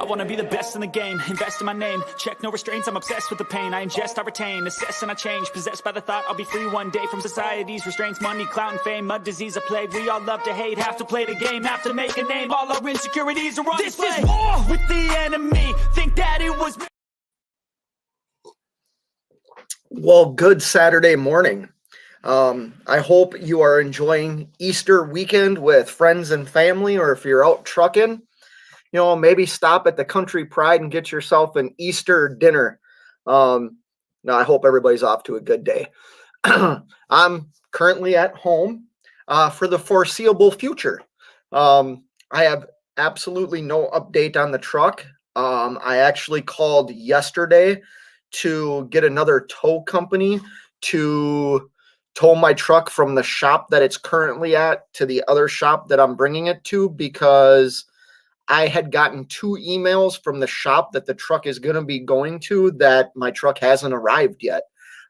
want to be the best in the game, invest in my name, check no restraints, I'm obsessed with the pain. I ingest, I retain, assess and I change, possessed by the thought I'll be free one day from society's restraints. Money, clout and fame, mud, disease, a plague. We all love to hate, have to play the game, have to make a name. All our insecurities are on display. This is war with the enemy, think that it was... Well, good Saturday morning. I hope you are enjoying Easter weekend with friends and family, or if you're out trucking, maybe stop at the Country Pride and get yourself an Easter dinner. Now, I hope everybody's off to a good day. I'm currently at home for the foreseeable future. I have absolutely no update on the truck. I actually called yesterday to get another tow company to tow my truck from the shop that it's currently at to the other shop that I'm bringing it to, because I had gotten 2 emails from the shop that the truck is going to be going to that my truck hasn't arrived yet.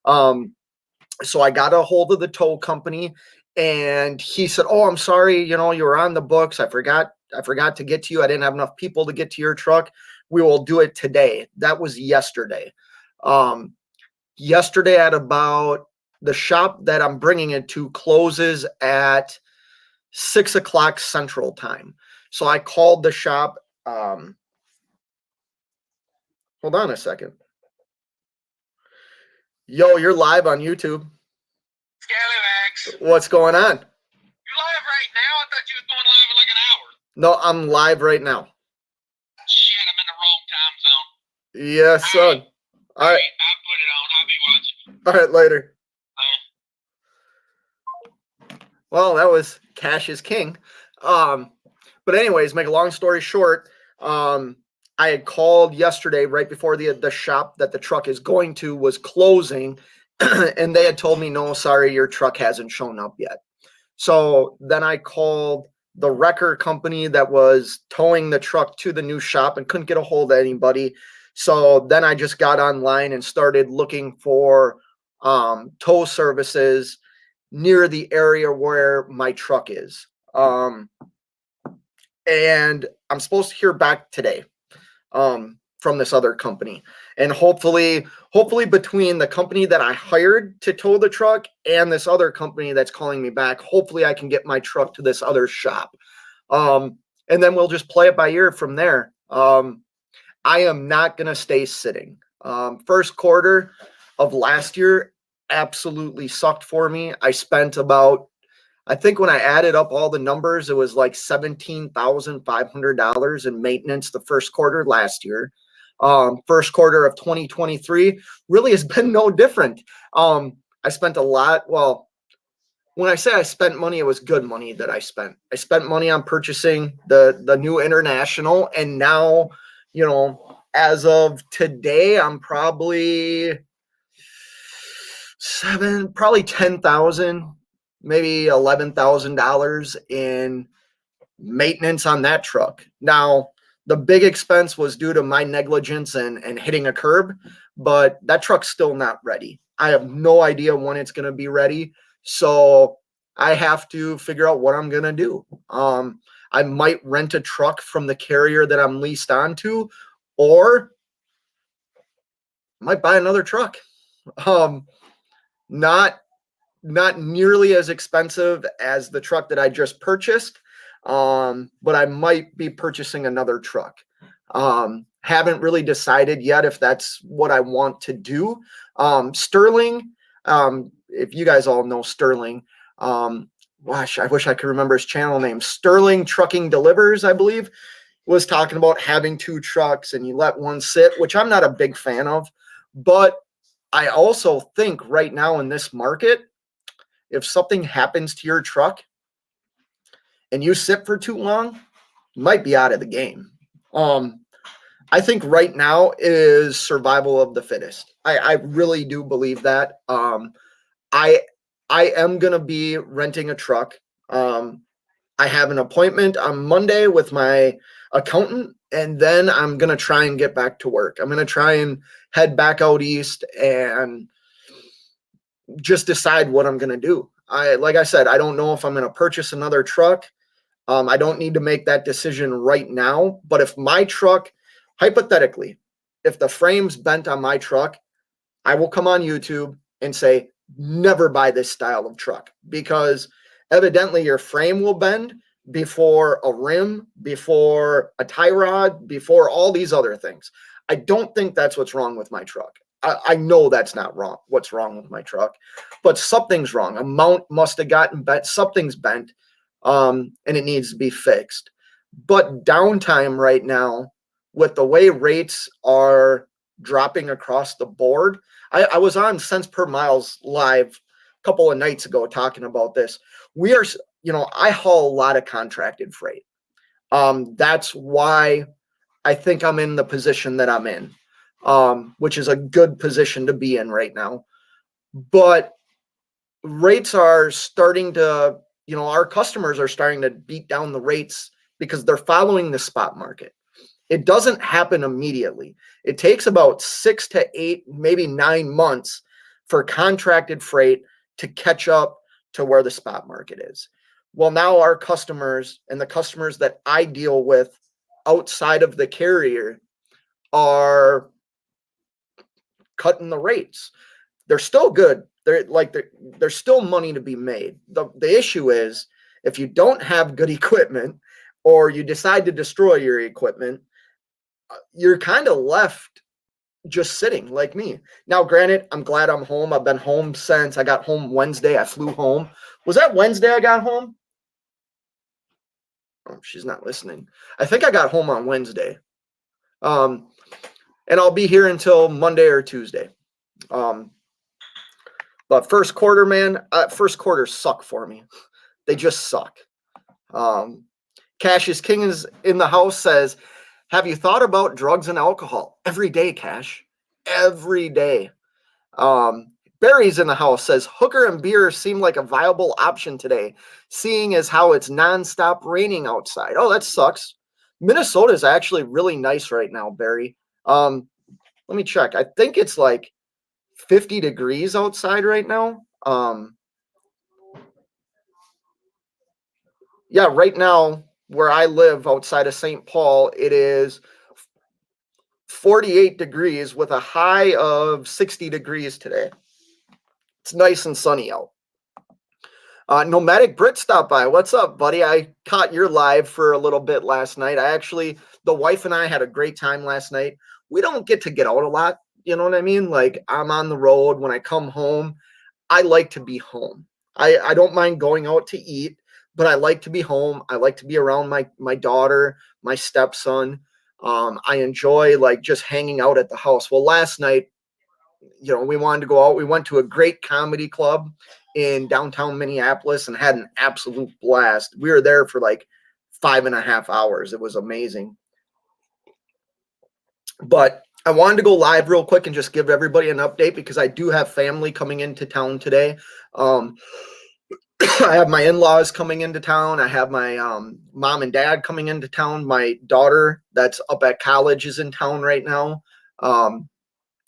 So I got a hold of the tow company and he said, "Oh, I'm sorry. You were on the books. I forgot to get to you. I didn't have enough people to get to your truck. We will do it today." That was yesterday. Yesterday at about the shop that I'm bringing it to closes at 6 o'clock Central Time. So I called the shop. Hold on a second. Yo, you're live on YouTube. Scallywags. What's going on? You live right now? I thought you was going live in like an hour. No, I'm live right now. Shit, I'm in the wrong time zone. Yes, son. All right. I'll put it on. I'll be watching. All right, later. Well, that was Cash is King. But anyways, make a long story short, I had called yesterday right before the shop that the truck is going to was closing, and they had told me, "No, sorry, your truck hasn't shown up yet." So then I called the wrecker company that was towing the truck to the new shop and couldn't get a hold of anybody. So then I just got online and started looking for tow services near the area where my truck is. And I'm supposed to hear back today from this other company. And hopefully between the company that I hired to tow the truck and this other company that's calling me back, hopefully I can get my truck to this other shop. And then we'll just play it by ear from there. I am not going to stay sitting. First quarter of last year absolutely sucked for me. I spent about, I think when I added up all the numbers, it was like $17,500 in maintenance the first quarter last year. First quarter of 2023 really has been no different. I spent a lot. Well, when I say I spent money, it was good money that I spent. I spent money on purchasing the new International, and now, as of today, I'm probably $10,000, maybe $11,000 in maintenance on that truck. Now, the big expense was due to my negligence and hitting a curb, but that truck's still not ready. I have no idea when it's going to be ready. So I have to figure out what I'm going to do. I might rent a truck from the carrier that I'm leased onto, or I might buy another truck. Not nearly as expensive as the truck that I just purchased, but I might be purchasing another truck. Haven't really decided yet if that's what I want to do. Sterling, if you guys all know Sterling, gosh, I wish I could remember his channel name. Sterling Trucking Delivers, I believe, was talking about having 2 trucks and you let one sit, which I'm not a big fan of. But I also think right now in this market, if something happens to your truck and you sit for too long, you might be out of the game. I think right now is survival of the fittest. I really do believe that. I am going to be renting a truck. I have an appointment on Monday with my accountant, and then I'm going to try and get back to work. I'm going to try and head back out east and just decide what I'm going to do. Like I said, I don't know if I'm going to purchase another truck. I don't need to make that decision right now, but if my truck hypothetically, if the frame's bent on my truck, I will come on YouTube and say, never buy this style of truck, because evidently your frame will bend before a rim, before a tie rod, before all these other things. I don't think that's what's wrong with my truck. I know that's not wrong. What's wrong with my truck, but something's wrong. A mount must have gotten bent. Something's bent, and it needs to be fixed. But downtime right now, with the way rates are dropping across the board, I was on cents per miles live a couple of nights ago talking about this. We are, I haul a lot of contracted freight. That's why I think I'm in the position that I'm in, which is a good position to be in right now. But rates are starting to, our customers are starting to beat down the rates because they're following the spot market. It doesn't happen immediately. It takes about 6 to 8, maybe 9 months for contracted freight to catch up to where the spot market is. Well, now our customers and the customers that I deal with outside of the carrier are cutting the rates. They're still good. There's still money to be made. The issue is, if you don't have good equipment or you decide to destroy your equipment, you're kind of left just sitting like me. Now, granted, I'm glad I'm home. I've been home since I got home Wednesday. I flew home. Was that Wednesday I got home? Oh, she's not listening. I think I got home on Wednesday. And I'll be here until Monday or Tuesday. But first quarter, man, first quarters suck for me. They just suck. Cash is King is in the house, says, have you thought about drugs and alcohol? Every day, Cash. Every day. Barry's in the house, says, hooker and beer seem like a viable option today, seeing as how it's nonstop raining outside. Oh, that sucks. Minnesota is actually really nice right now, Barry. Let me check. I think it's like 50 degrees outside right now. Yeah, right now where I live outside of St. Paul, it is 48 degrees with a high of 60 degrees today. It's nice and sunny out. Nomadic Brit stopped by. What's up, buddy? I caught your live for a little bit last night. The wife and I had a great time last night. We don't get to get out a lot. You know what I mean? Like, I'm on the road. When I come home, I like to be home. I don't mind going out to eat, but I like to be home. I like to be around my daughter, my stepson. I enjoy like just hanging out at the house. Well, last night, we wanted to go out. We went to a great comedy club in downtown Minneapolis and had an absolute blast. We were there for like 5.5 hours. It was amazing. But I wanted to go live real quick and just give everybody an update because I do have family coming into town today. I have my in-laws coming into town. I have my mom and dad coming into town. My daughter that's up at college is in town right now.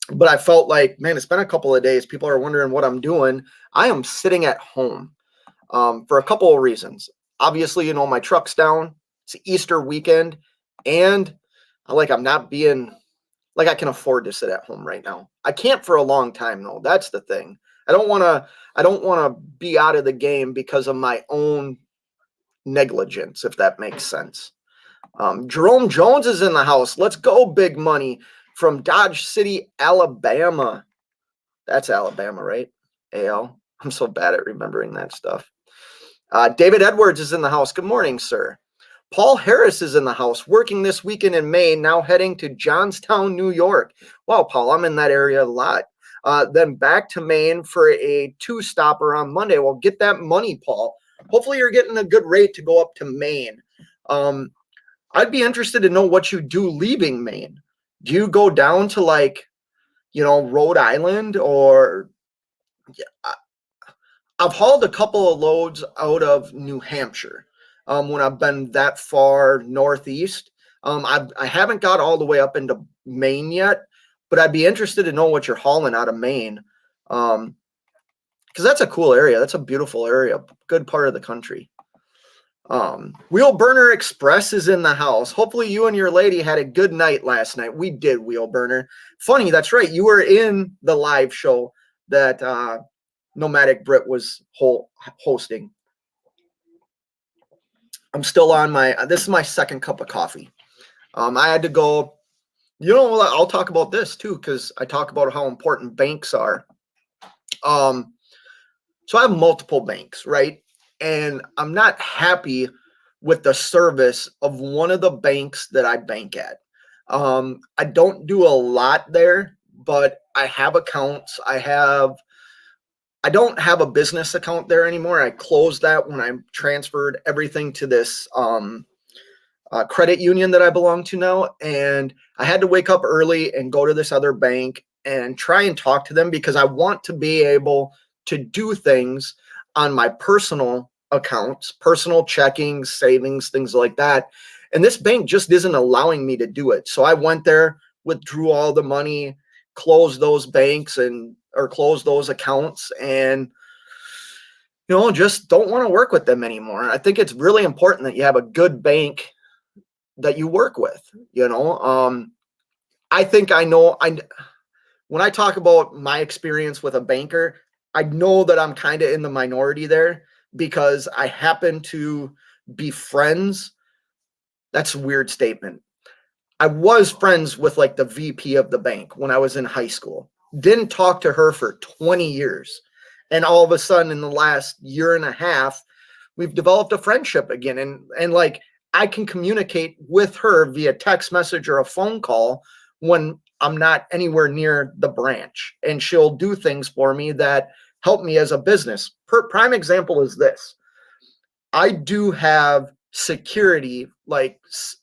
But I felt like, man, it's been a couple of days. People are wondering what I'm doing. I am sitting at home for a couple of reasons. Obviously, my truck's down. It's Easter weekend. And I'm not being like I can afford to sit at home right now. I can't for a long time, though. That's the thing. I don't want to be out of the game because of my own negligence, if that makes sense. Jerome Jones is in the house. Let's go, big money. From Dodge City, Alabama. That's Alabama, right? AL. I'm so bad at remembering that stuff. David Edwards is in the house. Good morning, sir. Paul Harris is in the house, working this weekend in Maine, now heading to Johnstown, New York. Wow, Paul, I'm in that area a lot. Then back to Maine for a 2-stopper on Monday. Well, get that money, Paul. Hopefully you're getting a good rate to go up to Maine. I'd be interested to know what you do leaving Maine. Do you go down to Rhode Island or I've hauled a couple of loads out of New Hampshire when I've been that far northeast. I haven't got all the way up into Maine yet, but I'd be interested to know what you're hauling out of Maine because that's a cool area. That's a beautiful area, good part of the country. Wheel Burner Express is in the house. Hopefully you and your lady had a good night last night. We did, Wheel Burner. Funny, that's right. You were in the live show that Nomadic Brit was hosting. I'm still on this is my second cup of coffee. I had to go, I'll talk about this too, because I talk about how important banks are. So I have multiple banks, right? And I'm not happy with the service of one of the banks that I bank at. I don't do a lot there, but I have accounts. I don't have a business account there anymore. I closed that when I transferred everything to this credit union that I belong to now. And I had to wake up early and go to this other bank and try and talk to them because I want to be able to do things on my personal accounts, personal checking, savings, things like that. And this bank just isn't allowing me to do it. So I went there, withdrew all the money, closed those banks or closed those accounts, and just don't want to work with them anymore. I think it's really important that you have a good bank that you work with. I think when I talk about my experience with a banker, I know that I'm kind of in the minority there because I happen to be friends. That's a weird statement. I was friends with like the VP of the bank when I was in high school. Didn't talk to her for 20 years. And all of a sudden in the last year and a half, we've developed a friendship again. And like I can communicate with her via text message or a phone call when I'm not anywhere near the branch. And she'll do things for me that help me as a business. Prime example is this. I do have security like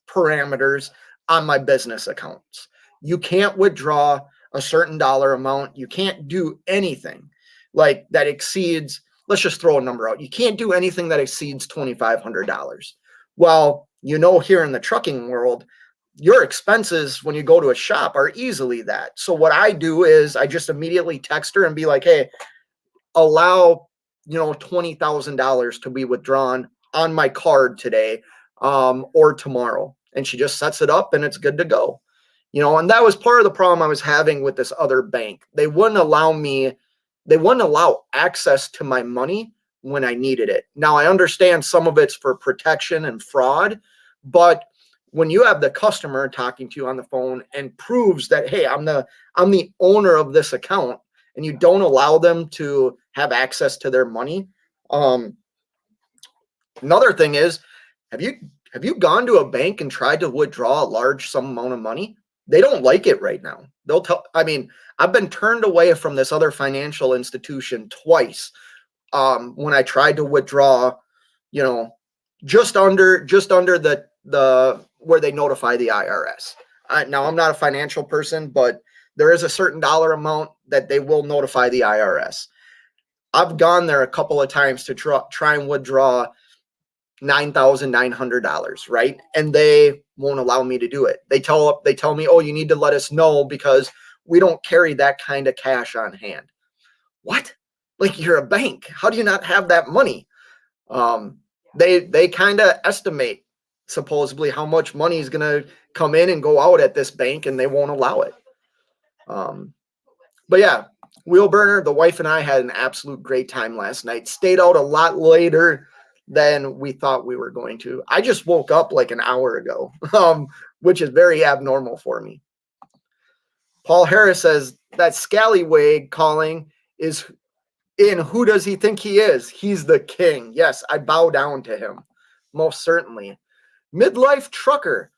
parameters on my business accounts. You can't withdraw a certain dollar amount. You can't do anything like that exceeds, let's just throw a number out. You can't do anything that exceeds $2,500. Well, here in the trucking world, your expenses when you go to a shop are easily that. So what I do is I just immediately text her and be like, hey, allow, $20,000 to be withdrawn on my card today or tomorrow. And she just sets it up and it's good to go. And that was part of the problem I was having with this other bank. They wouldn't allow access to my money when I needed it. Now I understand some of it's for protection and fraud, but when you have the customer talking to you on the phone and proves that, hey, I'm the owner of this account, and you don't allow them to have access to their money. Another thing is, have you gone to a bank and tried to withdraw a large sum amount of money? They don't like it right now. I've been turned away from this other financial institution twice when I tried to withdraw, just under the where they notify the IRS. Now I'm not a financial person, but there is a certain dollar amount that they will notify the IRS. I've gone there a couple of times to try and withdraw $9,900, right? And they won't allow me to do it. They tell me, oh, you need to let us know because we don't carry that kind of cash on hand. What? Like, you're a bank. How do you not have that money? They kind of estimate supposedly how much money is going to come in and go out at this bank, and they won't allow it. But yeah, Wheel Burner, the wife and I had an absolute great time last night. Stayed out a lot later than we thought we were going to. I just woke up like an hour ago, which is very abnormal for me. Paul Harris says that scallywag calling is in Who Does He Think He Is? He's the king. Yes, I bow down to him. Most certainly. Midlife Trucker.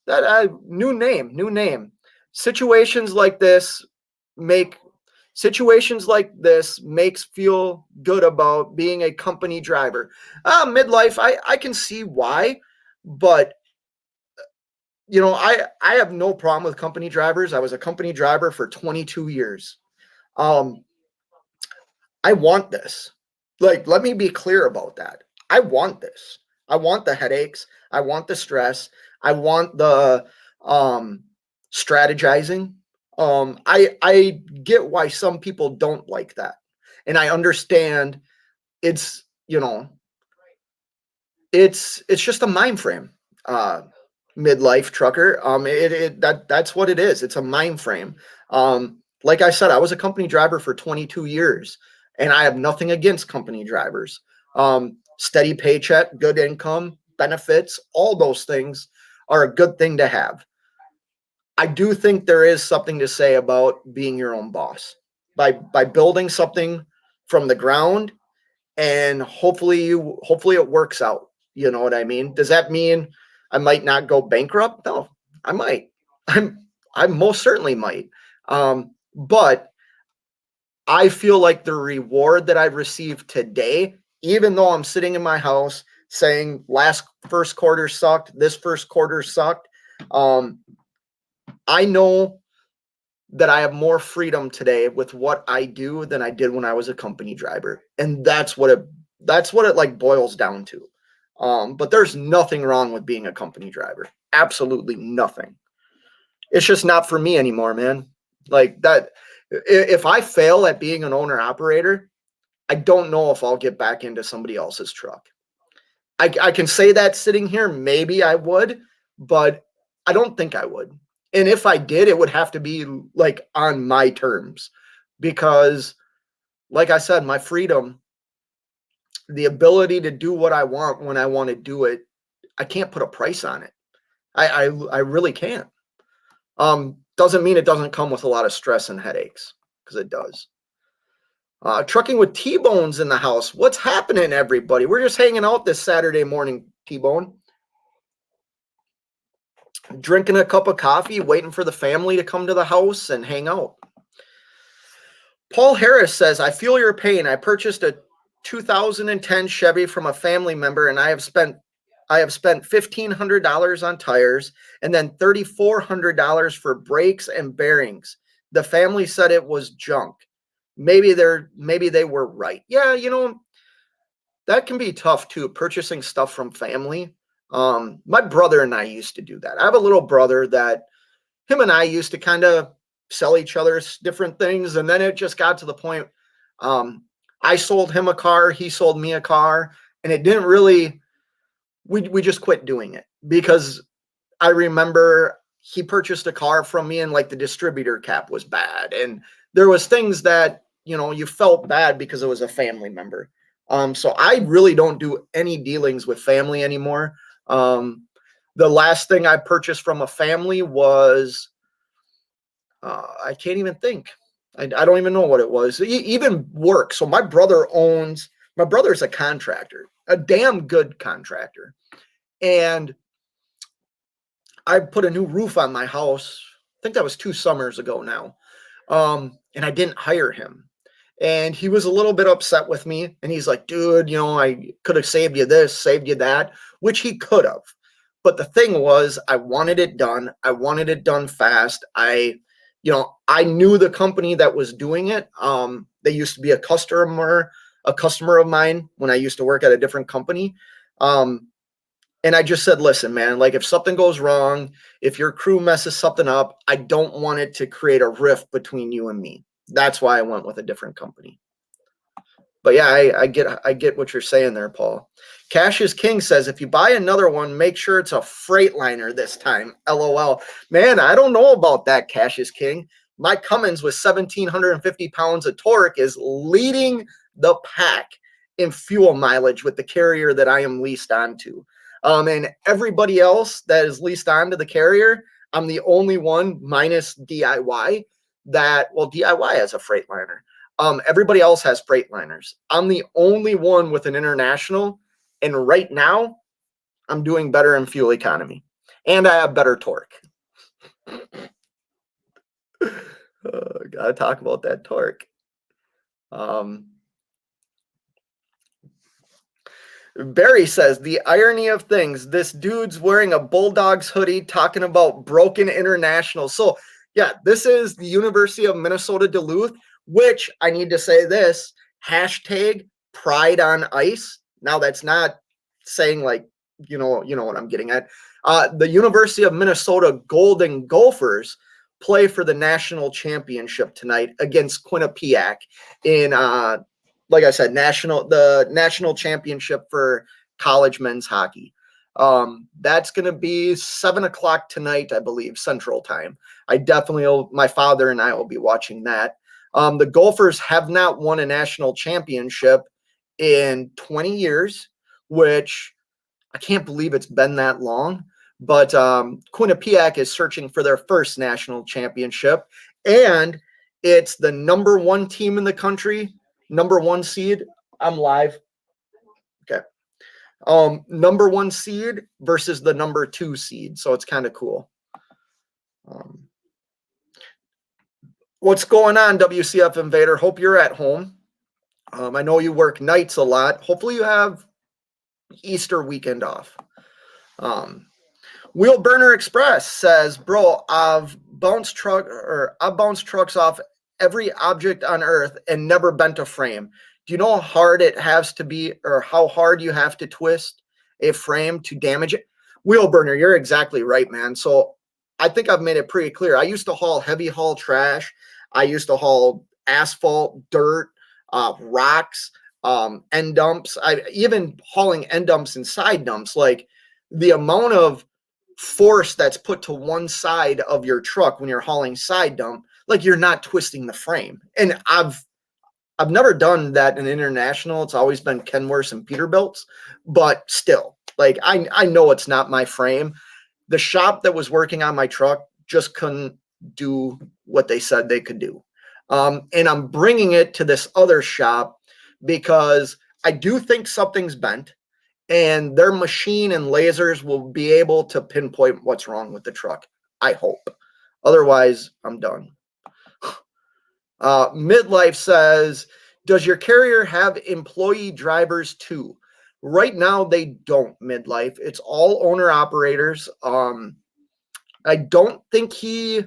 That new name. Situations like this makes feel good about being a company driver. Midlife, I can see why, but I have no problem with company drivers. I was a company driver for 22 years. I want this. Like, let me be clear about that. I want this. I want the headaches. I want the stress. I want the strategizing. I get why some people don't like that. And I understand it's, it's just a mind frame. Midlife trucker. That's what it is. It's a mind frame. Like I said, I was a company driver for 22 years, and I have nothing against company drivers. Steady paycheck, good income, benefits, all those things are a good thing to have. I do think there is something to say about being your own boss by building something from the ground, and hopefully it works out. You know what I mean? Does that mean I might not go bankrupt? No, I might. I most certainly might. But I feel like the reward that I've received today, even though I'm sitting in my house saying first quarter sucked, this first quarter sucked, I know that I have more freedom today with what I do than I did when I was a company driver. And that's what it like boils down to. But there's nothing wrong with being a company driver. Absolutely nothing. It's just not for me anymore, man. Like that, if I fail at being an owner operator, I don't know if I'll get back into somebody else's truck. I can say that sitting here, maybe I would, but I don't think I would. And if I did, it would have to be like on my terms, because like I said, my freedom, the ability to do what I want when I want to do it, I can't put a price on it. I really can't. Doesn't mean it doesn't come with a lot of stress and headaches, because it does. Trucking with T-Bones in the house. What's happening, everybody? We're just hanging out this Saturday morning, T-Bone. Drinking a cup of coffee, waiting for the family to come to the house and hang out. Paul Harris says, I feel your pain. I purchased a 2010 Chevy from a family member, and I have spent $1,500 on tires and then $3,400 for brakes and bearings. The family said it was junk. Maybe they were right. Yeah, that can be tough too, purchasing stuff from family. My brother and I used to do that. I have a little brother that him and I used to kind of sell each other different things. And then it just got to the point, I sold him a car, he sold me a car, and it didn't really, we just quit doing it, because I remember he purchased a car from me and like the distributor cap was bad. And there was things that, you felt bad because it was a family member. So I really don't do any dealings with family anymore. The last thing I purchased from a family was, I can't even think. I don't even know what it was. Even work. So my brother's a contractor, a damn good contractor. And I put a new roof on my house. I think that was 2 summers ago now. And I didn't hire him. And he was a little bit upset with me. And he's like, dude, I could have saved you this, saved you that, which he could have. But the thing was, I wanted it done. I wanted it done fast. I knew the company that was doing it. They used to be a customer of mine when I used to work at a different company. And I just said, listen, man, like if something goes wrong, if your crew messes something up, I don't want it to create a rift between you and me. That's why I went with a different company. But yeah, I get what you're saying there, Paul. Cash is King says, if you buy another one, make sure it's a Freightliner this time. LOL. Man, I don't know about that, Cash is King. My Cummins with 1,750 pounds of torque is leading the pack in fuel mileage with the carrier that I am leased onto. And everybody else that is leased onto the carrier, I'm the only one minus DIY DIY has a Freightliner. Everybody else has Freightliners. I'm the only one with an international. And right now, I'm doing better in fuel economy. And I have better torque. Gotta talk about that torque. Barry says, the irony of things, this dude's wearing a Bulldogs hoodie talking about broken international. So yeah, this is the University of Minnesota Duluth, which I need to say this, hashtag pride on ice. Now that's not saying like, you know what I'm getting at. The University of Minnesota Golden Gophers play for the national championship tonight against Quinnipiac in, like I said, the national championship for college men's hockey. That's going to be 7 o'clock tonight, I believe, Central Time. My father and I will be watching that. The Gophers have not won a national championship in 20 years, which I can't believe it's been that long. But Quinnipiac is searching for their first national championship, and it's the number 1 team in the country, number 1 seed. I'm live. Okay. Number 1 seed versus the number 2 seed. So it's kind of cool. What's going on, WCF Invader? Hope you're at home. I know you work nights a lot. Hopefully you have Easter weekend off. Wheel Burner Express says, bro, I've bounced trucks off every object on earth and never bent a frame. Do you know how hard it has to be, or how hard you have to twist a frame to damage it? Wheel Burner, you're exactly right, man. So I think I've made it pretty clear. I used to haul heavy haul trash. I used to haul asphalt, dirt, rocks, end dumps. Even hauling end dumps and side dumps. Like, the amount of force that's put to one side of your truck when you're hauling side dump, like, you're not twisting the frame. And I've never done that in international. It's always been Kenworths and Peterbilts, but still, like, I know it's not my frame. The shop that was working on my truck just couldn't do what they said they could do. And I'm bringing it to this other shop because I do think something's bent, and their machine and lasers will be able to pinpoint what's wrong with the truck. I hope. Otherwise, I'm done. Midlife says, does your carrier have employee drivers too? Right now, they don't, Midlife. It's all owner operators. I don't think he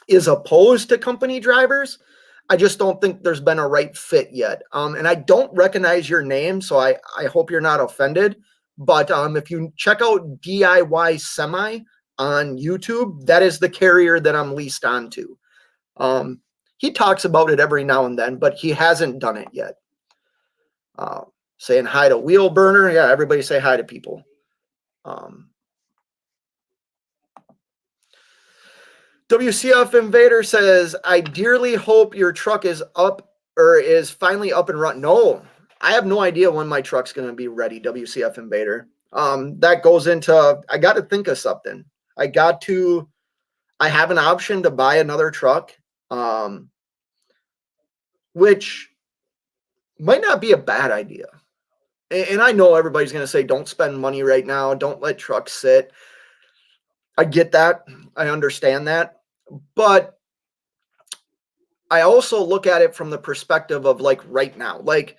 is opposed to company drivers. I just don't think there's been a right fit yet. And I don't recognize your name, so I hope you're not offended. But if you check out DIY Semi on YouTube, that is the carrier that I'm leased onto. He talks about it every now and then, but he hasn't done it yet. Saying hi to Wheel Burner. Yeah, everybody say hi to people. WCF Invader says, I dearly hope your truck is up, or is finally up and running. No, I have no idea when my truck's going to be ready, WCF Invader. That goes into, I got to think of something. I have an option to buy another truck, which might not be a bad idea. And I know everybody's going to say, don't spend money right now. Don't let trucks sit. I get that. I understand that. But I also look at it from the perspective of, like, right now. Like,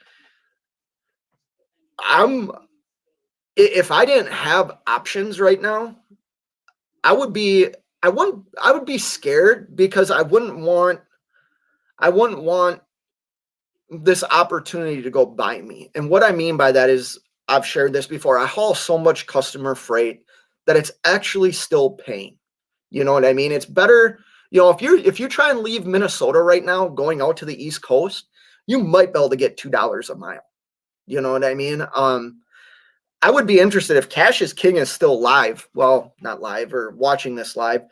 if I didn't have options right now, I would be scared, because I wouldn't want this opportunity to go by me. And what I mean by that is, I've shared this before. I haul so much customer freight that it's actually still paying. You know what I mean? It's better, if you try and leave Minnesota right now, going out to the East Coast, you might be able to get $2 a mile. You know what I mean? I would be interested if Cash is King is still live. Well, not live, or watching this live.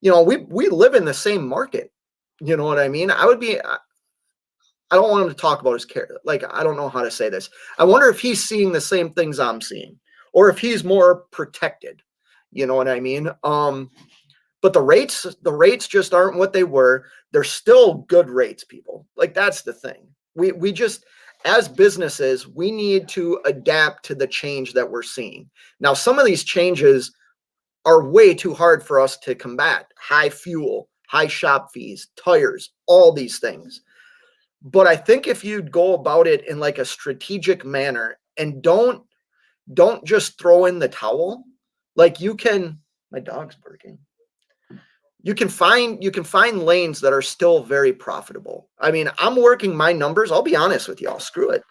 We live in the same market. You know what I mean? I don't want him to talk about his care. Like, I don't know how to say this. I wonder if he's seeing the same things I'm seeing, or if he's more protected. You know what I mean? But the rates just aren't what they were. They're still good rates, people. Like, that's the thing. We just, as businesses, we need to adapt to the change that we're seeing. Now, some of these changes are way too hard for us to combat. High fuel, high shop fees, tires, all these things. But I think if you go about it in, like, a strategic manner, and don't just throw in the towel, like, my dog's barking. You can find lanes that are still very profitable. I mean, I'm working my numbers. I'll be honest with y'all. Screw it.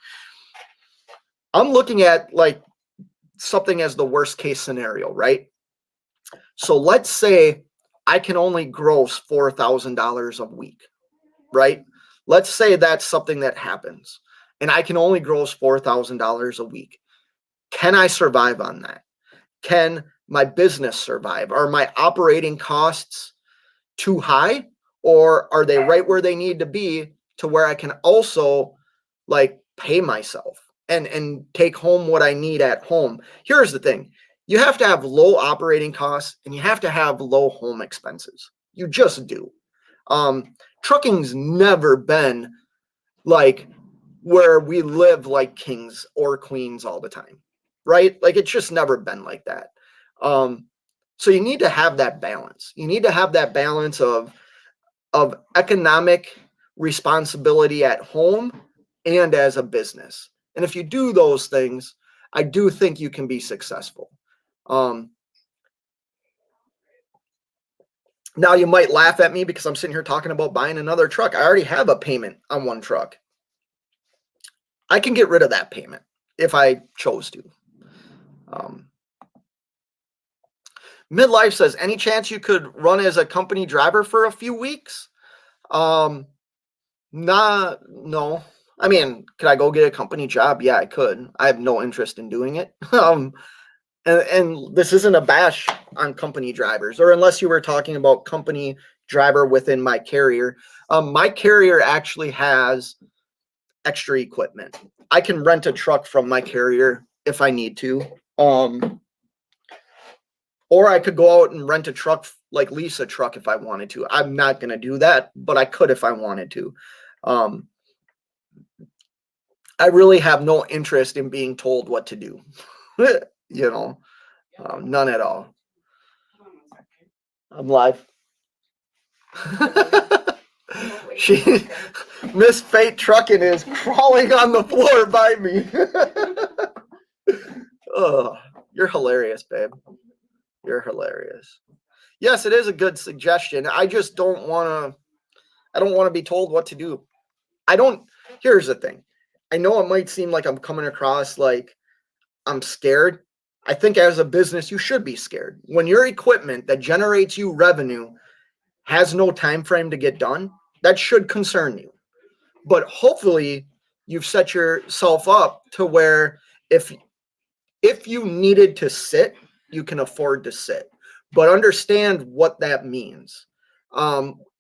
I'm looking at, like, something as the worst case scenario, right? So let's say I can only gross $4,000 a week, right? Let's say that's something that happens, and I can only gross $4,000 a week. Can I survive on that? Can my business survive? Are my operating costs too high, or are they right where they need to be to where I can also like pay myself and take home what I need at home? Here's the thing. You have to have low operating costs and you have to have low home expenses. You just do. Trucking's never been like where we live like kings or queens all the time, right? Like it's just never been like that. So you need to have that balance. You need to have that balance of economic responsibility at home and as a business. And if you do those things, I do think you can be successful. Now you might laugh at me because I'm sitting here talking about buying another truck. I already have a payment on one truck. I can get rid of that payment if I chose to. Midlife says, any chance you could run as a company driver for a few weeks? No. I mean, could I go get a company job? Yeah, I could. I have no interest in doing it. And this isn't a bash on company drivers, or unless you were talking about company driver within my carrier. My carrier actually has extra equipment. I can rent a truck from my carrier if I need to. Or I could go out and rent a truck, like lease a truck if I wanted to. I'm not going to do that, but I could if I wanted to. I really have no interest in being told what to do. None at all. I'm live. Miss Fate Trucking is crawling on the floor by me. Oh, you're hilarious, babe. You're hilarious. Yes, it is a good suggestion. I just don't want to be told what to do. Here's the thing. I know it might seem like I'm coming across like I'm scared. I think as a business, you should be scared. When your equipment that generates you revenue has no time frame to get done, that should concern you. But hopefully you've set yourself up to where if you needed to sit, you can afford to sit. But understand what that means.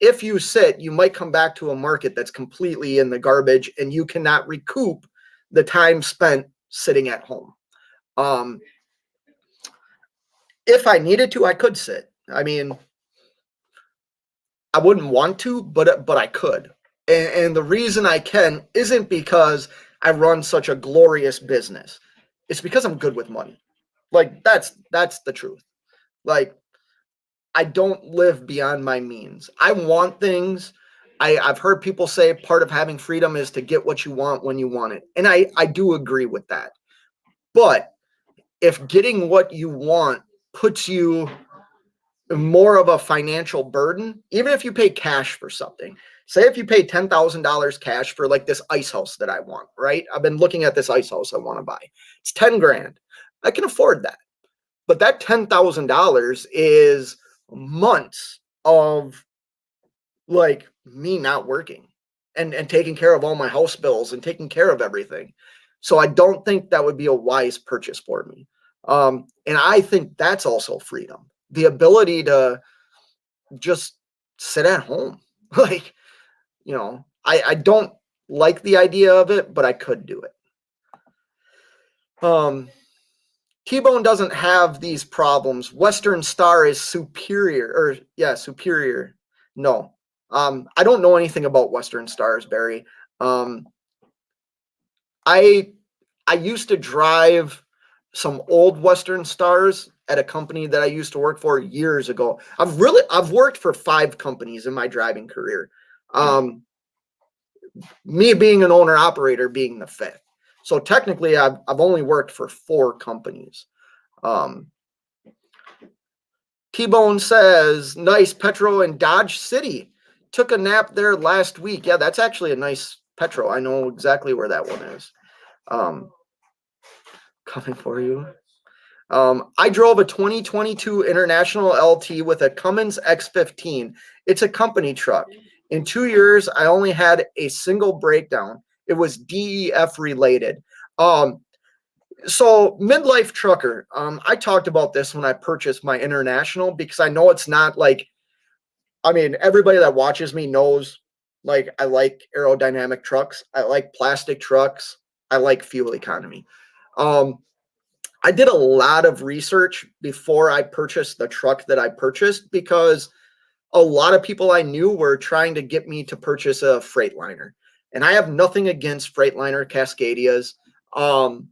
If you sit, you might come back to a market that's completely in the garbage and you cannot recoup the time spent sitting at home. If I needed to, I could sit. I mean, I wouldn't want to, but I could. And the reason I can isn't because I run such a glorious business. It's because I'm good with money. Like that's the truth. Like I don't live beyond my means. I want things. I've heard people say part of having freedom is to get what you want when you want it. And I do agree with that. But if getting what you want puts you more of a financial burden, even if you pay cash for something, say if you pay $10,000 cash for like this ice house that I want, right? I've been looking at this ice house I want to buy. It's 10 grand. I can afford that. But that $10,000 is months of like me not working and taking care of all my house bills and taking care of everything. So I don't think that would be a wise purchase for me. And I think that's also freedom. The ability to just sit at home. Like, I don't like the idea of it, but I could do it. T-Bone doesn't have these problems. Western Star is superior, superior. No. I don't know anything about Western Stars, Barry. I used to drive some old Western Stars at a company that I used to work for years ago. I've worked for 5 companies in my driving career. Me being an owner operator being the 5th. So technically I've only worked for 4 companies. T-Bone says, nice Petro in Dodge City. Took a nap there last week. Yeah, that's actually a nice Petro. I know exactly where that one is. Coming for you. I drove a 2022 International LT with a Cummins X15. It's a company truck. In 2 years, I only had a single breakdown. It was DEF related. So midlife trucker, I talked about this when I purchased my International because I know it's not like, I mean, everybody that watches me knows like I like aerodynamic trucks. I like plastic trucks. I like fuel economy. Um, I did a lot of research before I purchased the truck that I purchased because a lot of people I knew were trying to get me to purchase a Freightliner. And I have nothing against Freightliner Cascadias. Um,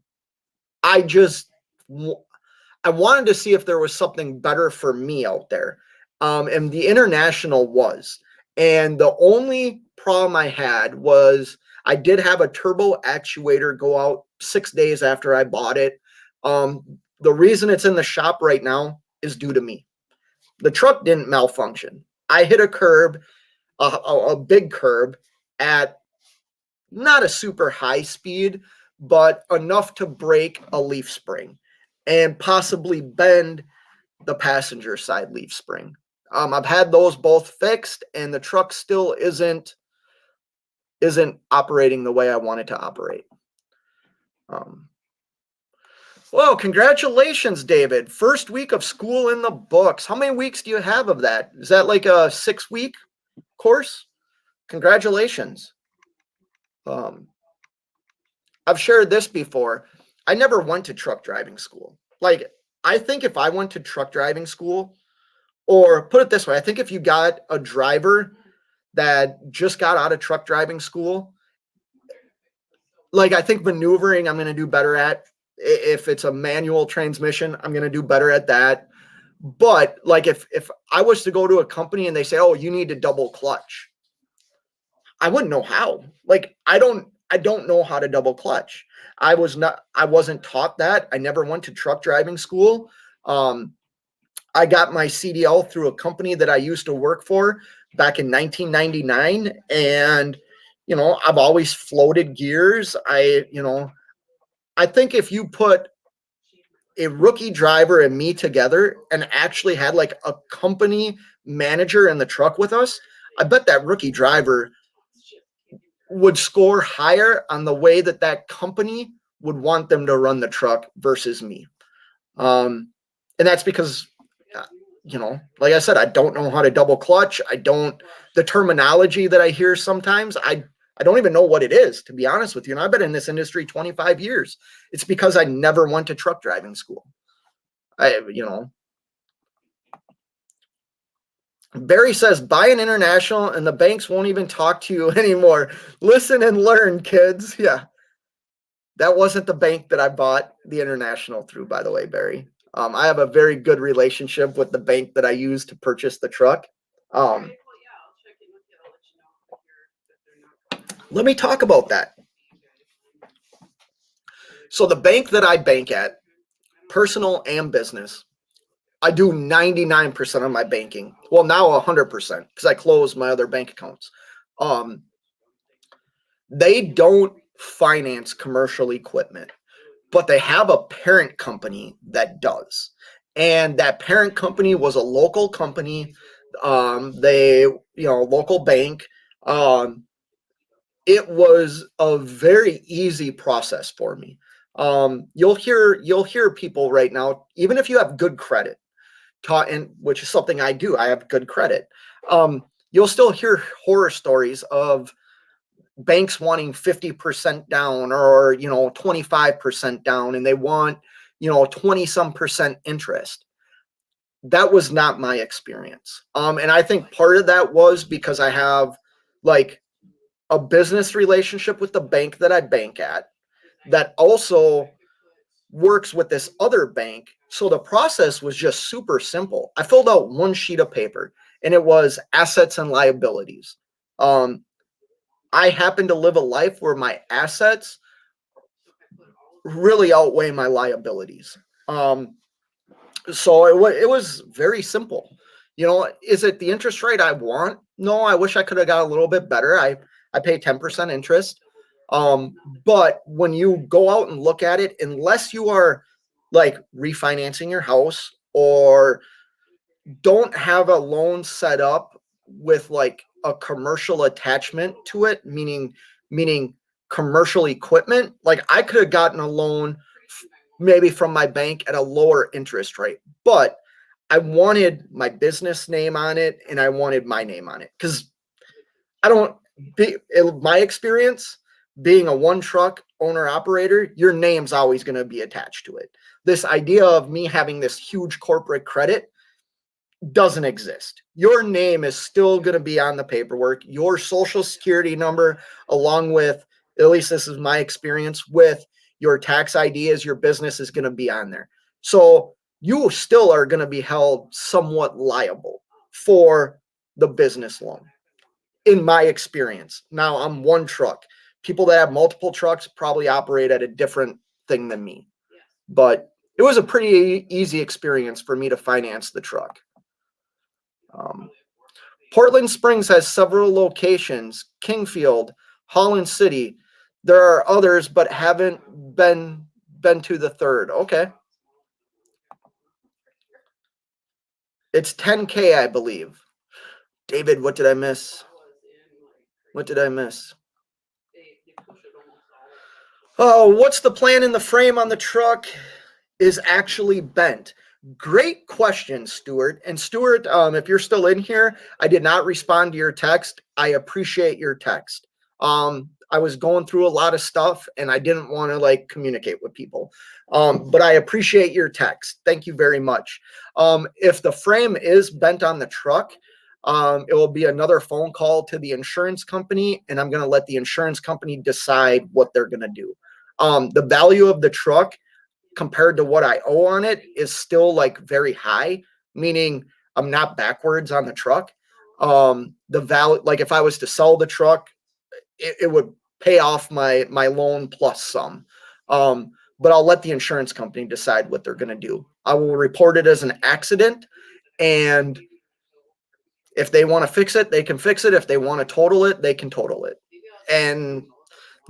I just I wanted to see if there was something better for me out there. And the International was. And the only problem I had was I did have a turbo actuator go out 6 days after I bought it. The reason it's in the shop right now is due to me. The truck didn't malfunction. I hit a curb, a big curb at not a super high speed, but enough to break a leaf spring and possibly bend the passenger side leaf spring. I've had those both fixed, and the truck still isn't operating the way I want it to operate. Well, congratulations, David. First week of school in the books. How many weeks do you have of that? Is that like a 6-week course? Congratulations. I've shared this before. I never went to truck driving school. Like, I think if I went to truck driving school, or put it this way, I think if you got a driver that just got out of truck driving school, like I think maneuvering I'm going to do better at. If it's a manual transmission, I'm going to do better at that. But like if I was to go to a company and they say, "Oh, you need to double clutch," I wouldn't know how. Like I don't know how to double clutch. I wasn't taught that. I never went to truck driving school. I got my CDL through a company that I used to work for back in 1999, and I've always floated gears. I think if you put a rookie driver and me together and actually had like a company manager in the truck with us, I bet that rookie driver would score higher on the way that company would want them to run the truck versus me. And that's because, like I said, I don't know how to double clutch. The terminology that I hear sometimes, I don't even know what it is, to be honest with you. And I've been in this industry 25 years. It's because I never went to truck driving school. Barry says, buy an International and the banks won't even talk to you anymore. Listen and learn, kids. Yeah. That wasn't the bank that I bought the International through, by the way, Barry. I have a very good relationship with the bank that I used to purchase the truck. Let me talk about that. So the bank that I bank at, personal and business, I do 99% of my banking. Well, now 100% because I closed my other bank accounts. They don't finance commercial equipment, but they have a parent company that does. And that parent company was a local company. Local bank. It was a very easy process for me. You'll hear people right now, even if you have good credit, which is something I do. I have good credit. You'll still hear horror stories of banks wanting 50% down or 25% down, and they want 20 some percent interest. That was not my experience. And I think part of that was because I have like a business relationship with the bank that I bank at that also works with this other bank. So the process was just super simple. I filled out one sheet of paper and it was assets and liabilities. I happen to live a life where my assets really outweigh my liabilities. So it was very simple. Is it the interest rate I want? No, I wish I could have got a little bit better. I pay 10% interest. But when you go out and look at it, unless you are like refinancing your house or don't have a loan set up with like a commercial attachment to it, meaning commercial equipment, like I could have gotten a loan maybe from my bank at a lower interest rate. But I wanted my business name on it and I wanted my name on it because my experience being a one truck owner operator, your name's always going to be attached to it. This idea of me having this huge corporate credit doesn't exist. Your name is still going to be on the paperwork. Your social security number, along with, at least this is my experience, with your tax ID as your business is going to be on there. So you still are going to be held somewhat liable for the business loan, in my experience. Now, I'm one truck. People that have multiple trucks probably operate at a different thing than me. But it was a pretty easy experience for me to finance the truck. Portland Springs has several locations, Kingfield, Holland City. There are others, but haven't been to the third. Okay. It's 10K, I believe. David, what did I miss? What did I miss? Oh, what's the plan in the frame on the truck is actually bent? Great question, Stuart. And Stuart, if you're still in here, I did not respond to your text. I appreciate your text. I was going through a lot of stuff and I didn't want to communicate with people. But I appreciate your text. Thank you very much. If the frame is bent on the truck, it will be another phone call to the insurance company, and I'm going to let the insurance company decide what they're going to do. The value of the truck compared to what I owe on it is still very high, meaning I'm not backwards on the truck. The value, if I was to sell the truck, it would pay off my loan plus some. But I'll let the insurance company decide what they're going to do. I will report it as an accident, and if they want to fix it, they can fix it. If they want to total it, they can total it. And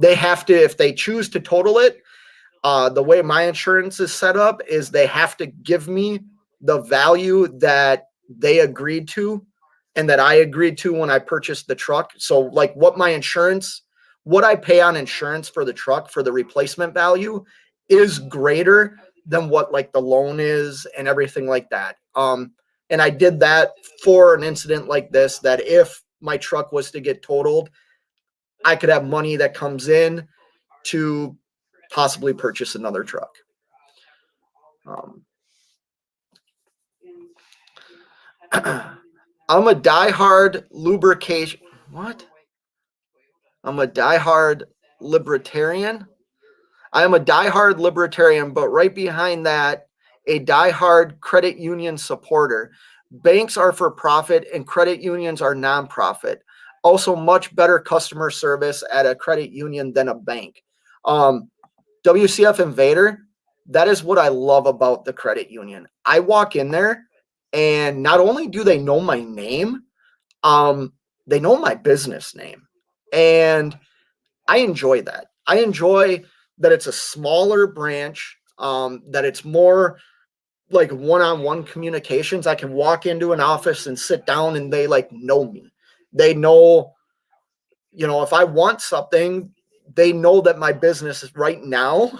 they have to, if they choose to total it, the way my insurance is set up is they have to give me the value that they agreed to and that I agreed to when I purchased the truck. So what I pay on insurance for the truck for the replacement value is greater than what the loan is and everything like that. And I did that for an incident like this, that if my truck was to get totaled, I could have money that comes in to possibly purchase another truck. I'm a diehard lubrication. What? I'm a diehard libertarian. I am a diehard libertarian, but right behind that, a diehard credit union supporter. Banks are for profit and credit unions are nonprofit. Also, much better customer service at a credit union than a bank. WCF Invader, that is what I love about the credit union. I walk in there and not only do they know my name, they know my business name. And I enjoy that. I enjoy that it's a smaller branch, that it's more one-on-one communications. I can walk into an office and sit down and they know me. They know, if I want something, they know that my business right now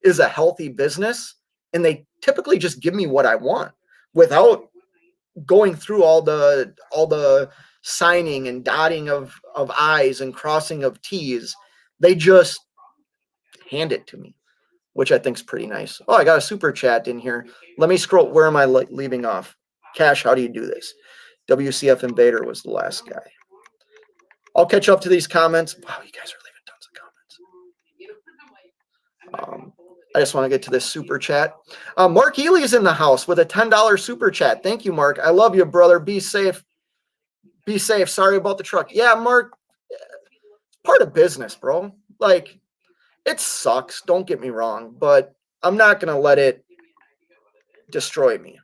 is a healthy business, and they typically just give me what I want without going through all the signing and dotting of I's and crossing of T's. They just hand it to me, which I think is pretty nice. Oh, I got a super chat in here. Let me scroll. Where am I leaving off? Cash, how do you do this? WCF Invader was the last guy. I'll catch up to these comments. Wow, you guys are leaving tons of comments. I just want to get to this super chat. Mark Ely is in the house with a $10 super chat. Thank you, Mark. I love you, brother. Be safe. Be safe. Sorry about the truck. Yeah, Mark, part of business, bro. It sucks. Don't get me wrong, but I'm not going to let it destroy me.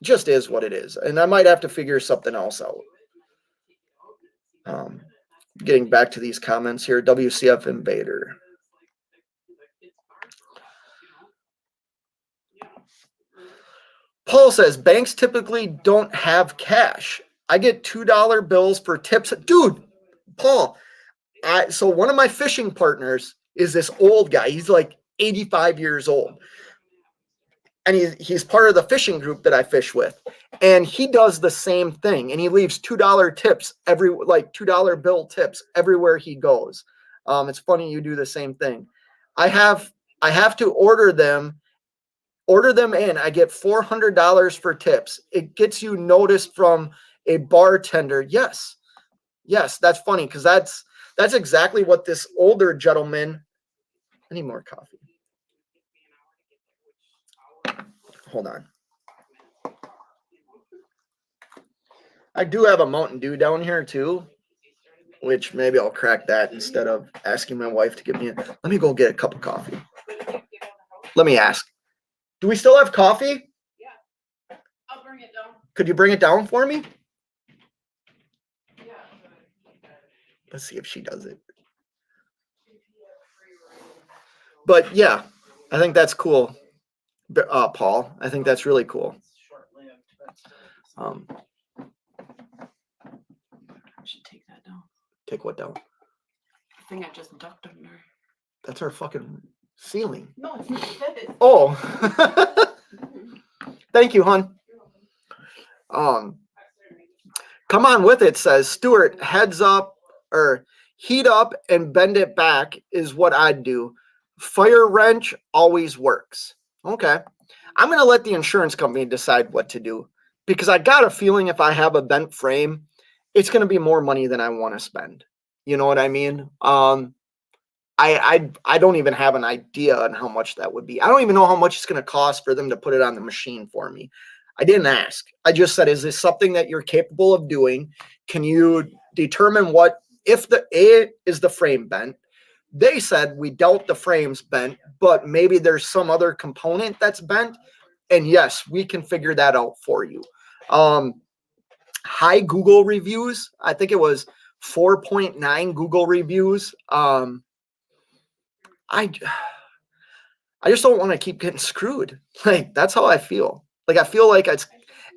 It just is what it is. And I might have to figure something else out. Getting back to these comments here, WCF Invader. Paul says, banks typically don't have cash. I get $2 bills for tips. Dude, Paul, so one of my fishing partners is this old guy. He's 85 years old. and he's part of the fishing group that I fish with, and he does the same thing, and he leaves $2 tips $2 bill tips everywhere he goes. It's funny you do the same thing. I have to order them in. I get $400 for tips. It gets you noticed from a bartender. Yes, that's funny because that's exactly what this older gentleman. I need more coffee. Hold on. I do have a Mountain Dew down here too, which maybe I'll crack that instead of asking my wife to give me Let me go get a cup of coffee. Let me ask. Do we still have coffee? Yeah. I'll bring it down. Could you bring it down for me? Yeah. Let's see if she does it. But yeah, I think that's cool. Paul, I think that's really cool. I should take that down. Take what down? I think I just ducked under. That's our fucking ceiling. No, it's not this. Oh, thank you, hon. Come on with it, says Stuart. Heads up or heat up and bend it back is what I'd do. Fire wrench always works. Okay. I'm going to let the insurance company decide what to do because I got a feeling if I have a bent frame, it's going to be more money than I want to spend. You know what I mean? I don't even have an idea on how much that would be. I don't even know how much it's going to cost for them to put it on the machine for me. I didn't ask. I just said, is this something that you're capable of doing? Can you determine if the A is the frame bent? They said we dealt the frames bent, but maybe there's some other component that's bent. And yes, we can figure that out for you. High Google reviews. I think it was 4.9 Google reviews. I just don't want to keep getting screwed. Like, that's how I feel. Like, I feel like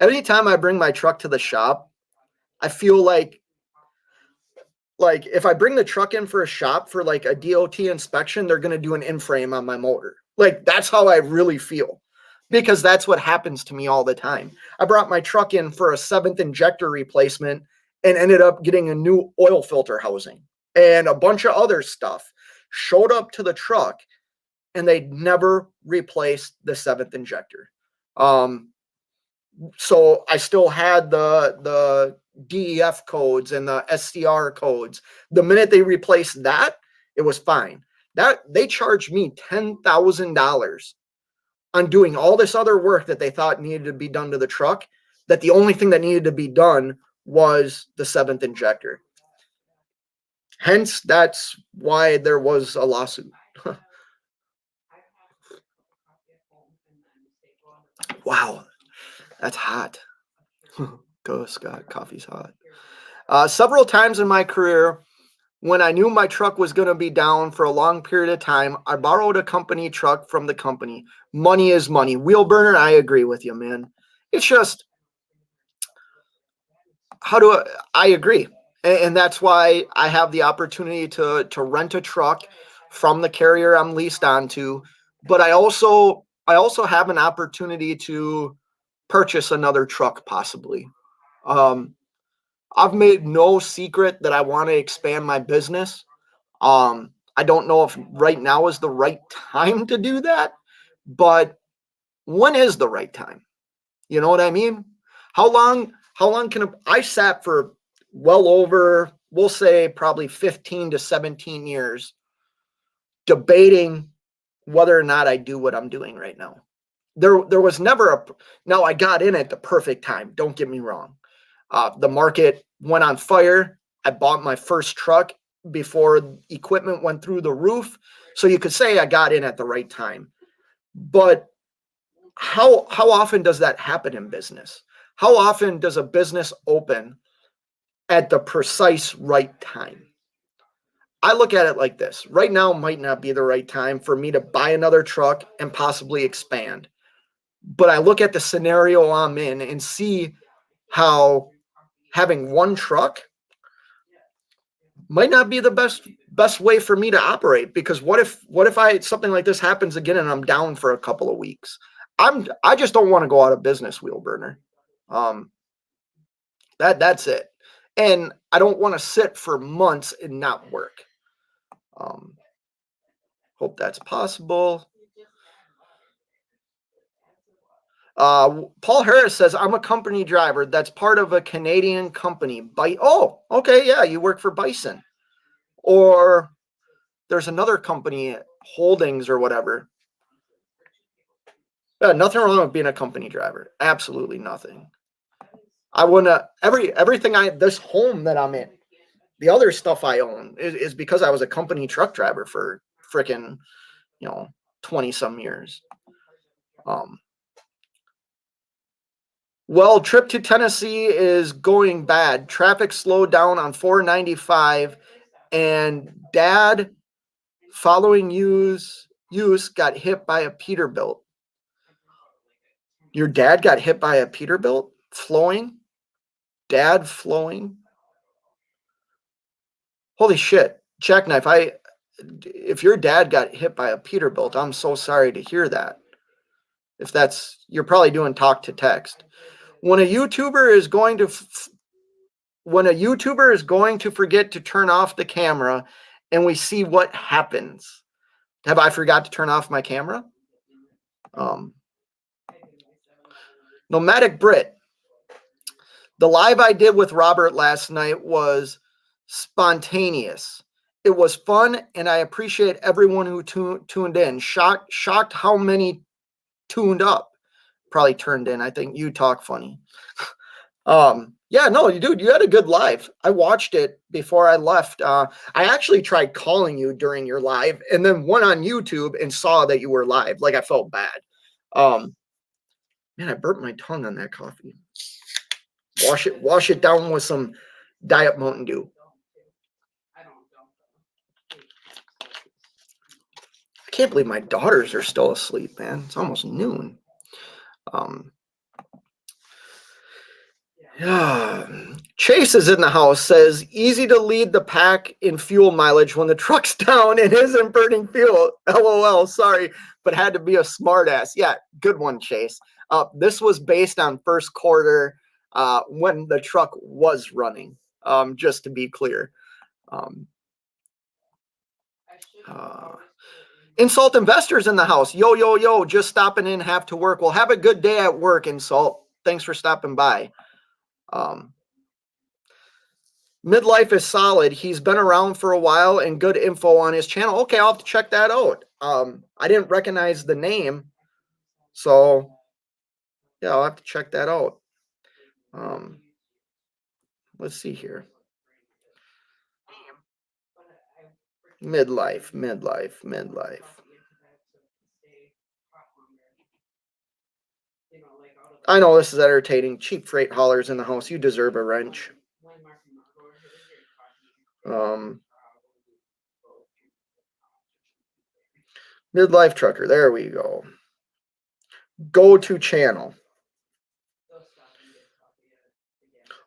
every time I bring my truck to the shop, I feel like if I bring the truck in for a shop for like a DOT inspection, they're going to do an in-frame on my motor. Like, that's how I really feel because that's what happens to me all the time. I brought my truck in for a 7th injector replacement and ended up getting a new oil filter housing and a bunch of other stuff. Showed up to the truck and they never replaced the 7th injector. So I still had the DEF codes and the SCR codes. The minute they replaced that, it was fine. That they charged me $10,000 on doing all this other work that they thought needed to be done to the truck, that the only thing that needed to be done was the 7th injector. Hence, that's why there was a lawsuit. Wow, that's hot. Go, Scott. Coffee's hot. Several times in my career, when I knew my truck was going to be down for a long period of time, I borrowed a company truck from the company. Money is money. Wheel burner, I agree with you, man. It's just, I agree. And that's why I have the opportunity to rent a truck from the carrier I'm leased onto. But I also have an opportunity to purchase another truck possibly. I've made no secret that I want to expand my business. I don't know if right now is the right time to do that, but when is the right time? You know what I mean? How long can I sat for well over, we'll say probably 15 to 17 years debating whether or not I do what I'm doing right now. There was never now I got in at the perfect time. Don't get me wrong. The market went on fire. I bought my first truck before equipment went through the roof. So you could say I got in at the right time. But how often does that happen in business? How often does a business open at the precise right time? I look at it like this. Right now might not be the right time for me to buy another truck and possibly expand. But I look at the scenario I'm in and see how having one truck might not be the best way for me to operate, because what if something like this happens again and I'm down for a couple of weeks? I just don't want to go out of business, Wheel Burner. That's it. And I don't want to sit for months and not work. Hope that's possible. Paul Harris says, I'm a company driver that's part of a Canadian company. Oh, okay, yeah, you work for Bison. Or there's another company, Holdings or whatever. Nothing wrong with being a company driver. Absolutely nothing. I want to, everything this home that I'm in, the other stuff I own is because I was a company truck driver for freaking, 20 some years. Well, trip to Tennessee is going bad. Traffic slowed down on 495, and Dad, following use got hit by a Peterbilt. Your dad got hit by a Peterbilt? Flowing? Dad flowing? Holy shit. Jackknife, if your dad got hit by a Peterbilt, I'm so sorry to hear that. If you're probably doing talk to text. When a YouTuber is going to forget to turn off the camera and we see what happens. Have I forgot to turn off my camera? Nomadic Brit. The live I did with Robert last night was spontaneous. It was fun, and I appreciate everyone who tuned in. Shocked how many tuned up. Probably turned in. I think you talk funny. Yeah, no, dude, you had a good live. I watched it before I left. I actually tried calling you during your live and then went on YouTube and saw that you were live. Like, I felt bad. Man, I burnt my tongue on that coffee. Wash it down with some Diet Mountain Dew. I can't believe my daughters are still asleep, man. It's almost noon. Yeah. Chase is in the house, says, easy to lead the pack in fuel mileage when the truck's down and isn't burning fuel. LOL, sorry, but had to be a smartass. Yeah, good one, Chase. This was based on first quarter when the truck was running, just to be clear. Insult Investors in the house. Yo, just stopping in, have to work. Well, have a good day at work, Insult. Thanks for stopping by. Midlife is solid. He's been around for a while and good info on his channel. Okay, I'll have to check that out. I didn't recognize the name. So, yeah, I'll have to check that out. Let's see here. Midlife. I know this is entertaining. Cheap freight haulers in the house. You deserve a wrench. Midlife trucker. There we go. Go to channel.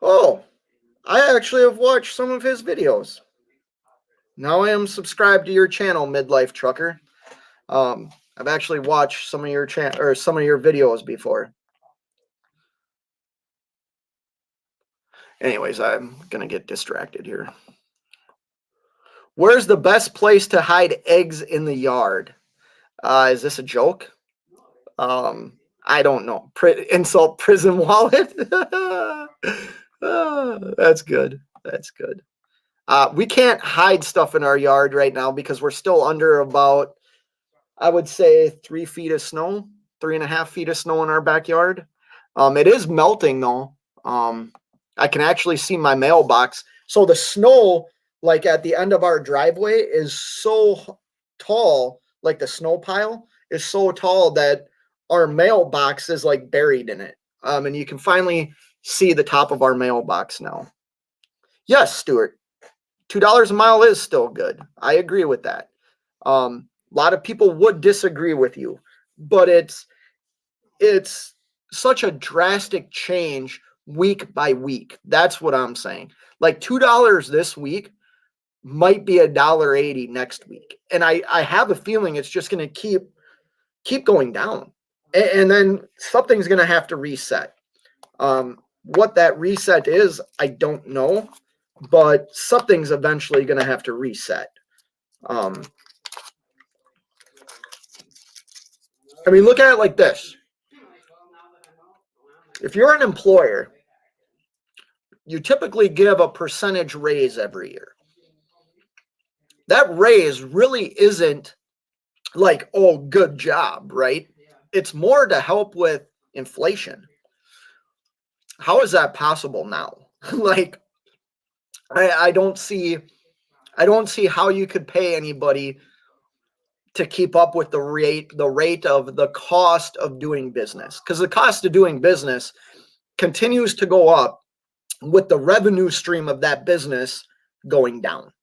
Oh, I actually have watched some of his videos. Now I am subscribed to your channel, Midlife Trucker. I've actually watched some of your videos before. Anyways, I'm gonna get distracted here. Where's the best place to hide eggs in the yard? Is this a joke? I don't know. Insult prison wallet. That's good. We can't hide stuff in our yard right now because we're still under about, I would say, 3 feet of snow, 3.5 feet of snow in our backyard. It is melting though. I can actually see my mailbox. So the snow, like at the end of our driveway, is so tall, like the snow pile is so tall that our mailbox is like buried in it. And you can finally see the top of our mailbox now. Yes, Stuart, $2 a mile is still good. I agree with that. A lot of people would disagree with you, but it's such a drastic change week by week. That's what I'm saying. Like $2 this week might be $1.80 next week. And I have a feeling it's just going to keep going down. and then something's going to have to reset. What that reset is, I don't know, but something's eventually going to have to reset. I mean, look at it like this. If you're an employer, you typically give a percentage raise every year. That raise really isn't like, oh, good job, right? It's more to help with inflation. How is that possible now? Like, I don't see how you could pay anybody to keep up with the rate of the cost of doing business, because the cost of doing business continues to go up with the revenue stream of that business going down,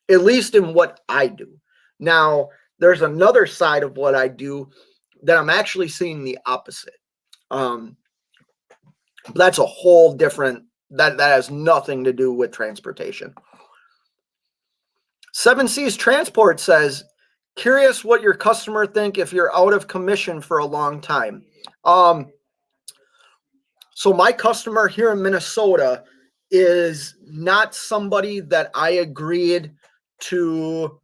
at least in what I do. Now, there's another side of what I do that I'm actually seeing the opposite. That's a whole different, that has nothing to do with transportation. 7C's Transport says, curious what your customer think if you're out of commission for a long time. So my customer here in Minnesota is not somebody that I agreed to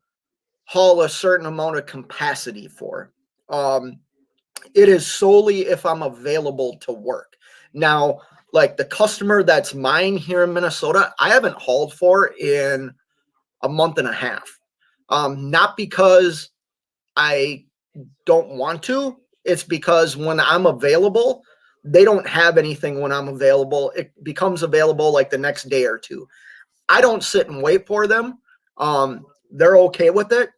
haul a certain amount of capacity for. It is solely if I'm available to work. Now, like the customer that's mine here in Minnesota, I haven't hauled for in a month and a half. Not because I don't want to. It's because when I'm available, they don't have anything when I'm available. It becomes available like the next day or two. I don't sit and wait for them. They're okay with it.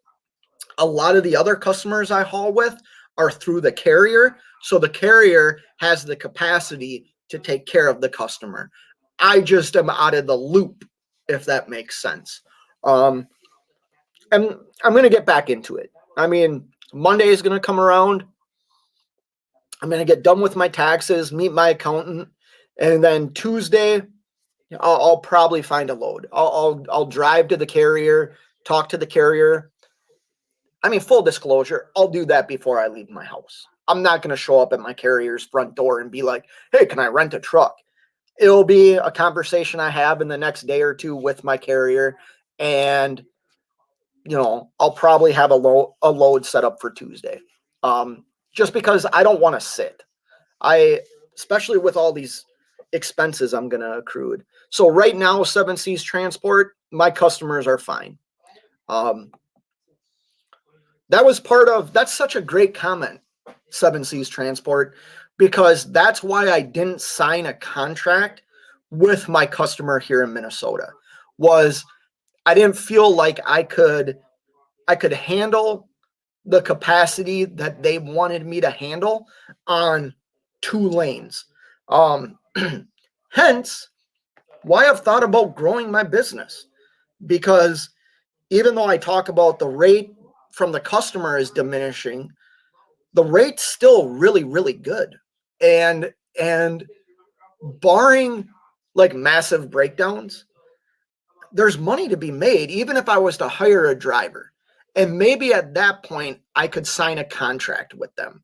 A lot of the other customers I haul with are through the carrier. So the carrier has the capacity to take care of the customer. I just am out of the loop, if that makes sense. And I'm going to get back into it. I mean, Monday is going to come around. I'm going to get done with my taxes, meet my accountant, and then Tuesday, I'll probably find a load. I'll drive to the carrier, talk to the carrier. I mean, full disclosure, I'll do that before I leave my house. I'm not going to show up at my carrier's front door and be like, hey, can I rent a truck? It'll be a conversation I have in the next day or two with my carrier, and I'll probably have a load set up for Tuesday. Just because I don't want to sit. Especially with all these expenses I'm going to accrue. So right now, 7C's Transport, my customers are fine. That's such a great comment, 7C's Transport, because that's why I didn't sign a contract with my customer here in Minnesota. Was I didn't feel like I could handle the capacity that they wanted me to handle on 2 lanes. Hence why I've thought about growing my business, because even though I talk about the rate from the customer is diminishing, the rate's still really, really good. And barring like massive breakdowns, there's money to be made, even if I was to hire a driver. And maybe at that point, I could sign a contract with them.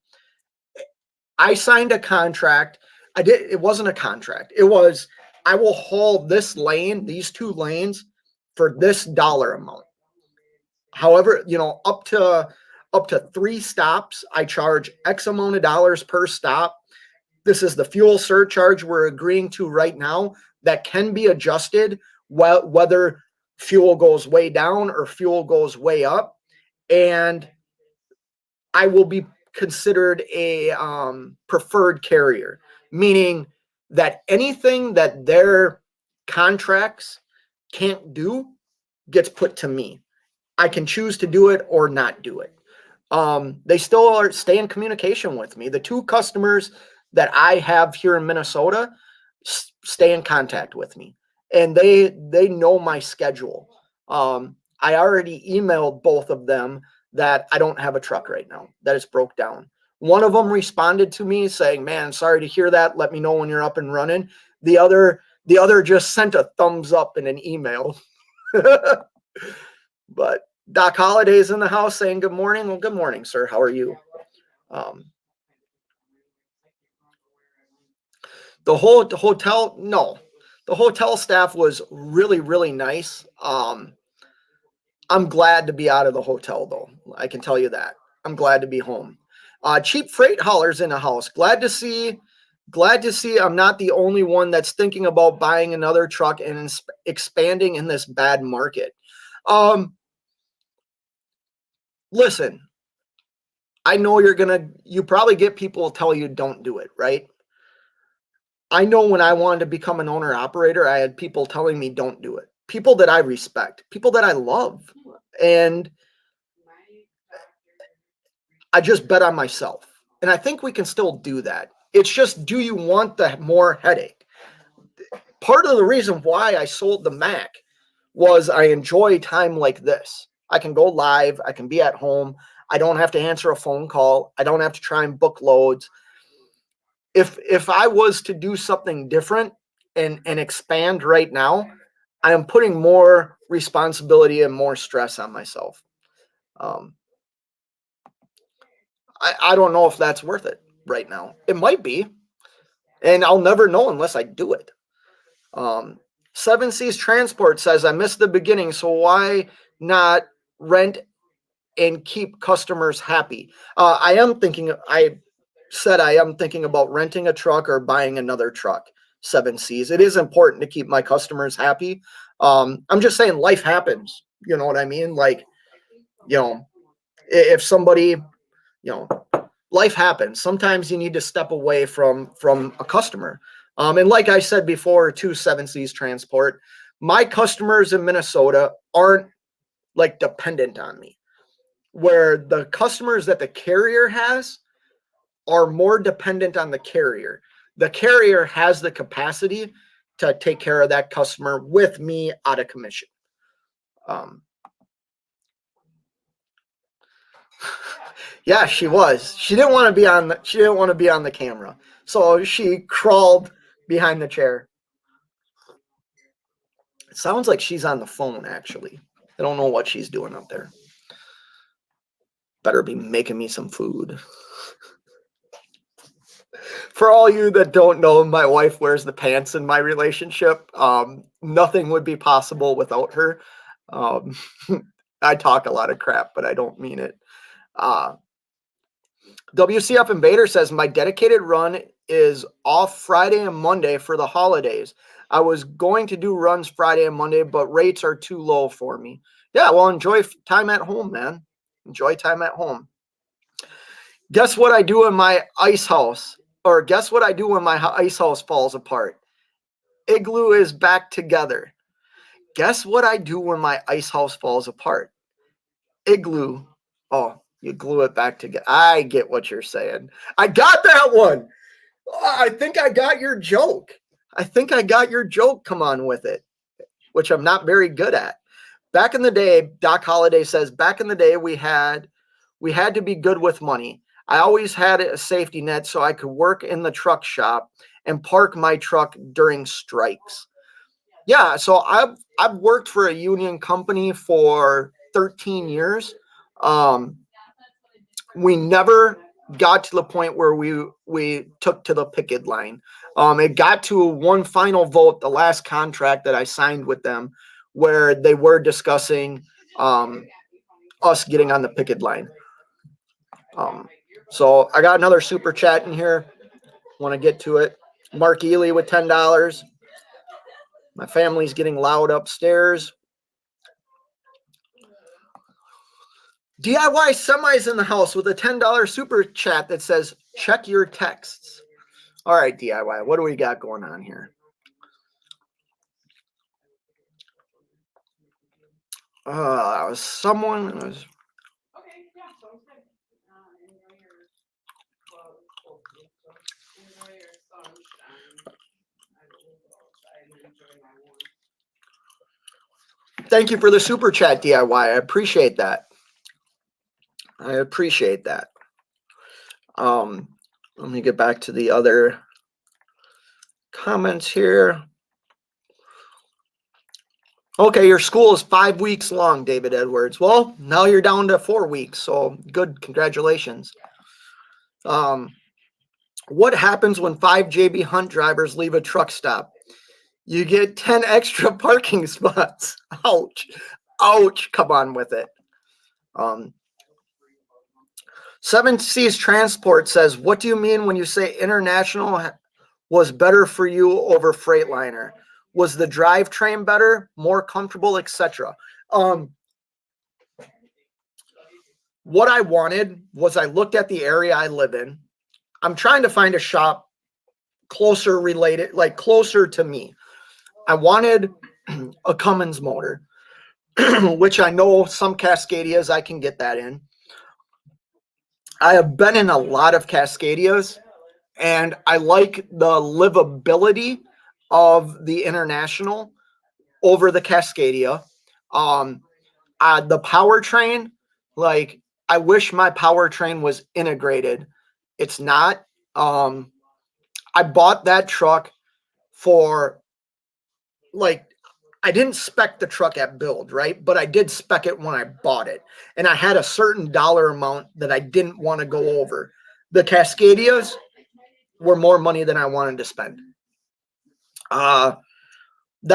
I signed a contract. It wasn't a contract. It was, I will haul this lane, these 2 lanes, for this dollar amount. However, up to 3 stops, I charge X amount of dollars per stop. This is the fuel surcharge we're agreeing to right now that can be adjusted whether fuel goes way down or fuel goes way up. And I will be considered a preferred carrier, meaning that anything that their contracts can't do gets put to me. I can choose to do it or not do it. They still stay in communication with me. The 2 customers that I have here in Minnesota stay in contact with me, and they know my schedule. I already emailed both of them that I don't have a truck right now, that it's broke down. One of them responded to me saying, man, sorry to hear that. Let me know when you're up and running. The other just sent a thumbs up in an email. But Doc Holliday's in the house saying good morning. Well, good morning, sir. How are you? The hotel, no. The hotel staff was really, really nice. I'm glad to be out of the hotel, though. I can tell you that. I'm glad to be home. Cheap freight haulers in the house. Glad to see I'm not the only one that's thinking about buying another truck and expanding in this bad market. Listen, I know you probably get people tell you don't do it, right? I know when I wanted to become an owner operator, I had people telling me don't do it. People that I respect, people that I love. And I just bet on myself. And I think we can still do that. It's just, do you want the more headache? Part of the reason why I sold the Mac was I enjoy time like this. I can go live. I can be at home. I don't have to answer a phone call. I don't have to try and book loads. If I was to do something different and expand right now, I am putting more responsibility and more stress on myself. I don't know if that's worth it right now. It might be, and I'll never know unless I do it. Seven Seas Transport says, I missed the beginning, so why not rent and keep customers happy? I am thinking about renting a truck or buying another truck. Seven Seas. It is important to keep my customers happy. I'm just saying life happens. You know what I mean? Like, if somebody, life happens. Sometimes you need to step away from a customer. And like I said before, to Seven Seas Transport, my customers in Minnesota aren't like dependent on me, where the customers that the carrier has are more dependent on the carrier. The carrier has the capacity to take care of that customer with me out of commission. Yeah, she was. She didn't want to be on the camera. So she crawled behind the chair. It sounds like she's on the phone, actually. I don't know what she's doing up there. Better be making me some food. For all you that don't know, my wife wears the pants in my relationship. Nothing would be possible without her. I talk a lot of crap, but I don't mean it. WCF Invader says, my dedicated run is off Friday and Monday for the holidays. I was going to do runs Friday and Monday, but rates are too low for me. Yeah, well, enjoy time at home, man. Enjoy time at home. Guess what I do in my ice house? Or guess what I do when my ice house falls apart? Igloo is back together. Guess what I do when my ice house falls apart? Igloo. Oh, you glue it back together. I get what you're saying. I got that one. I think I got your joke. Come on with it, which I'm not very good at. Back in the day, Doc Holliday says, back in the day, we had to be good with money. I always had a safety net so I could work in the truck shop and park my truck during strikes. Yeah, so I've worked for a union company for 13 years. We never got to the point where we took to the picket line. It got to one final vote, the last contract that I signed with them, where they were discussing us getting on the picket line. So I got another super chat in here. Want to get to it. Mark Ely with $10. My family's getting loud upstairs. DIY Semis in the house with a $10 super chat that says, check your texts. All right, DIY, what do we got going on here? Someone was... Thank you for the super chat, DIY. I appreciate that. Let me get back to the other comments here. Okay, your school is 5 weeks long, David Edwards. Well, now you're down to 4 weeks, so good. Congratulations. What happens when 5 JB Hunt drivers leave a truck stop? You get 10 extra parking spots. Ouch. Ouch. Come on with it. 7 Seas Transport says, what do you mean when you say international was better for you over Freightliner? Was the drivetrain better, more comfortable, etc.? What I wanted was I looked at the area I live in. I'm trying to find a shop closer related, like closer to me. I wanted a Cummins motor, which I know some Cascadias I can get that in. I have been in a lot of Cascadias, and I like the livability of the International over the Cascadia. The powertrain, like, I wish my powertrain was integrated. It's not. I bought that truck for, like, I didn't spec the truck at build, right? But I did spec it when I bought it. And I had a certain dollar amount that I didn't want to go over. The Cascadias were more money than I wanted to spend. That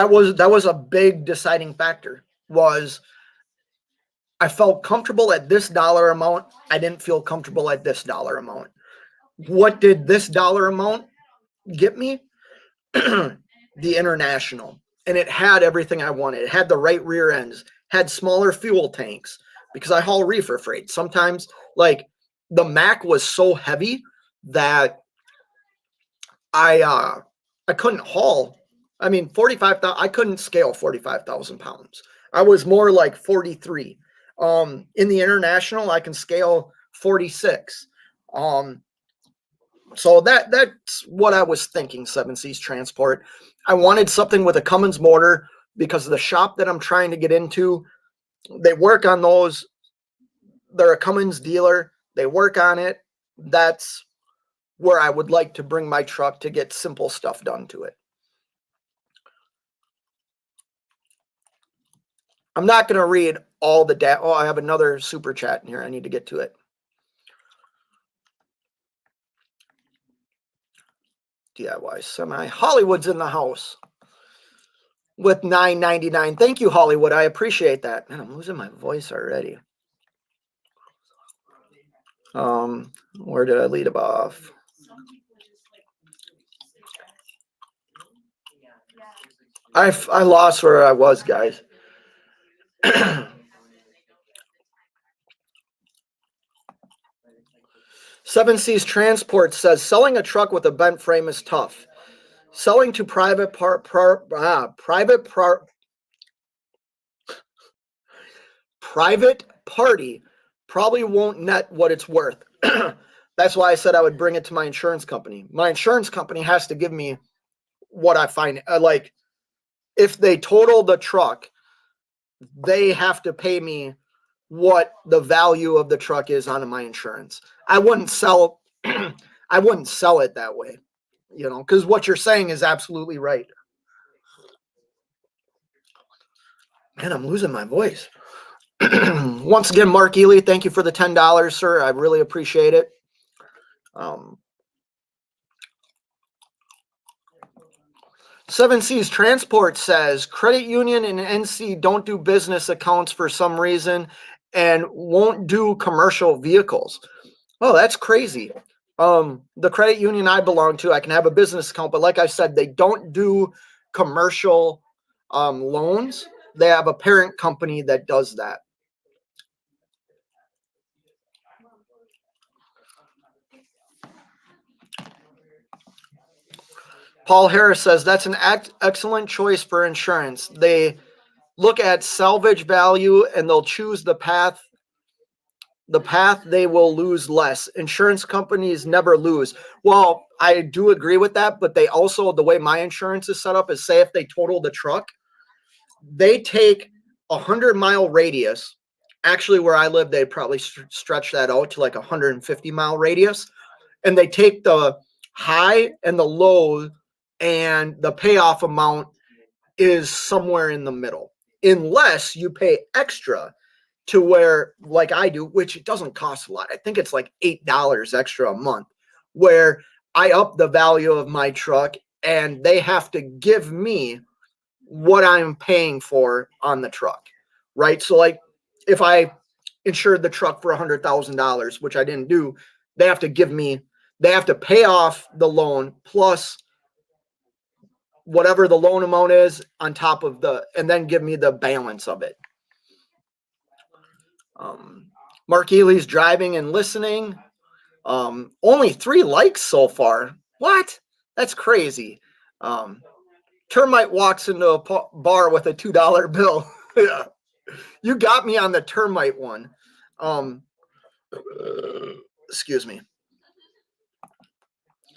was a big deciding factor. Was I felt comfortable at this dollar amount. I didn't feel comfortable at this dollar amount. What did this dollar amount get me? The International. And it had everything I wanted. It had the right rear ends, had smaller fuel tanks, because I haul reefer freight. Sometimes, like, the Mack was so heavy that I couldn't haul. I mean, 45,000. I couldn't scale 45,000 pounds. I was more like 43. In the International, I can scale 46. So that's what I was thinking. 7 Seas Transport. I wanted something with a Cummins motor because the shop that I'm trying to get into, they work on those. They're a Cummins dealer. They work on it. That's where I would like to bring my truck to get simple stuff done to it. I'm not going to read all the data. Oh, I have another super chat in here. I need to get to it. DIY Semi. Hollywood's in the house with $9.99. Thank you, Hollywood. I appreciate that. Man, I'm losing my voice already. Where did I lead it off? I lost where I was, guys. 7 Seas Transport says selling a truck with a bent frame is tough. Selling to private party probably won't net what it's worth. That's why I said I would bring it to my insurance company. My insurance company has to give me what I find. Like, if they total the truck, they have to pay me what the value of the truck is on my insurance. I wouldn't sell it that way, you know, because what you're saying is absolutely right. Man, I'm losing my voice. Once again, Mark Ely, thank you for the $10, sir. I really appreciate it. 7 Seas Transport says credit union and NC don't do business accounts for some reason and won't do commercial vehicles. Oh, that's crazy. The credit union I belong to, I can have a business account, but like I said, they don't do commercial loans. They have a parent company that does that. Paul Harris says that's an excellent choice for insurance. They look at salvage value and they'll choose the path they will lose less. Insurance companies never lose. Well, I do agree with that, but they also, the way my insurance is set up is, say if they total the truck, they take 100-mile radius. Actually, where I live, they probably stretch that out to like 150-mile radius. And they take the high and the low, and the payoff amount is somewhere in the middle, unless you pay extra to where, like I do, which it doesn't cost a lot. I think it's like $8 extra a month, where I up the value of my truck and they have to give me what I'm paying for on the truck, right? So like if I insured the truck for $100,000, which I didn't do, they have to pay off the loan plus whatever the loan amount is on top of and then give me the balance of it. Mark Ely's driving and listening. Only 3 likes so far. What? That's crazy. Termite walks into a bar with a $2 bill. Yeah. You got me on the termite one. Excuse me.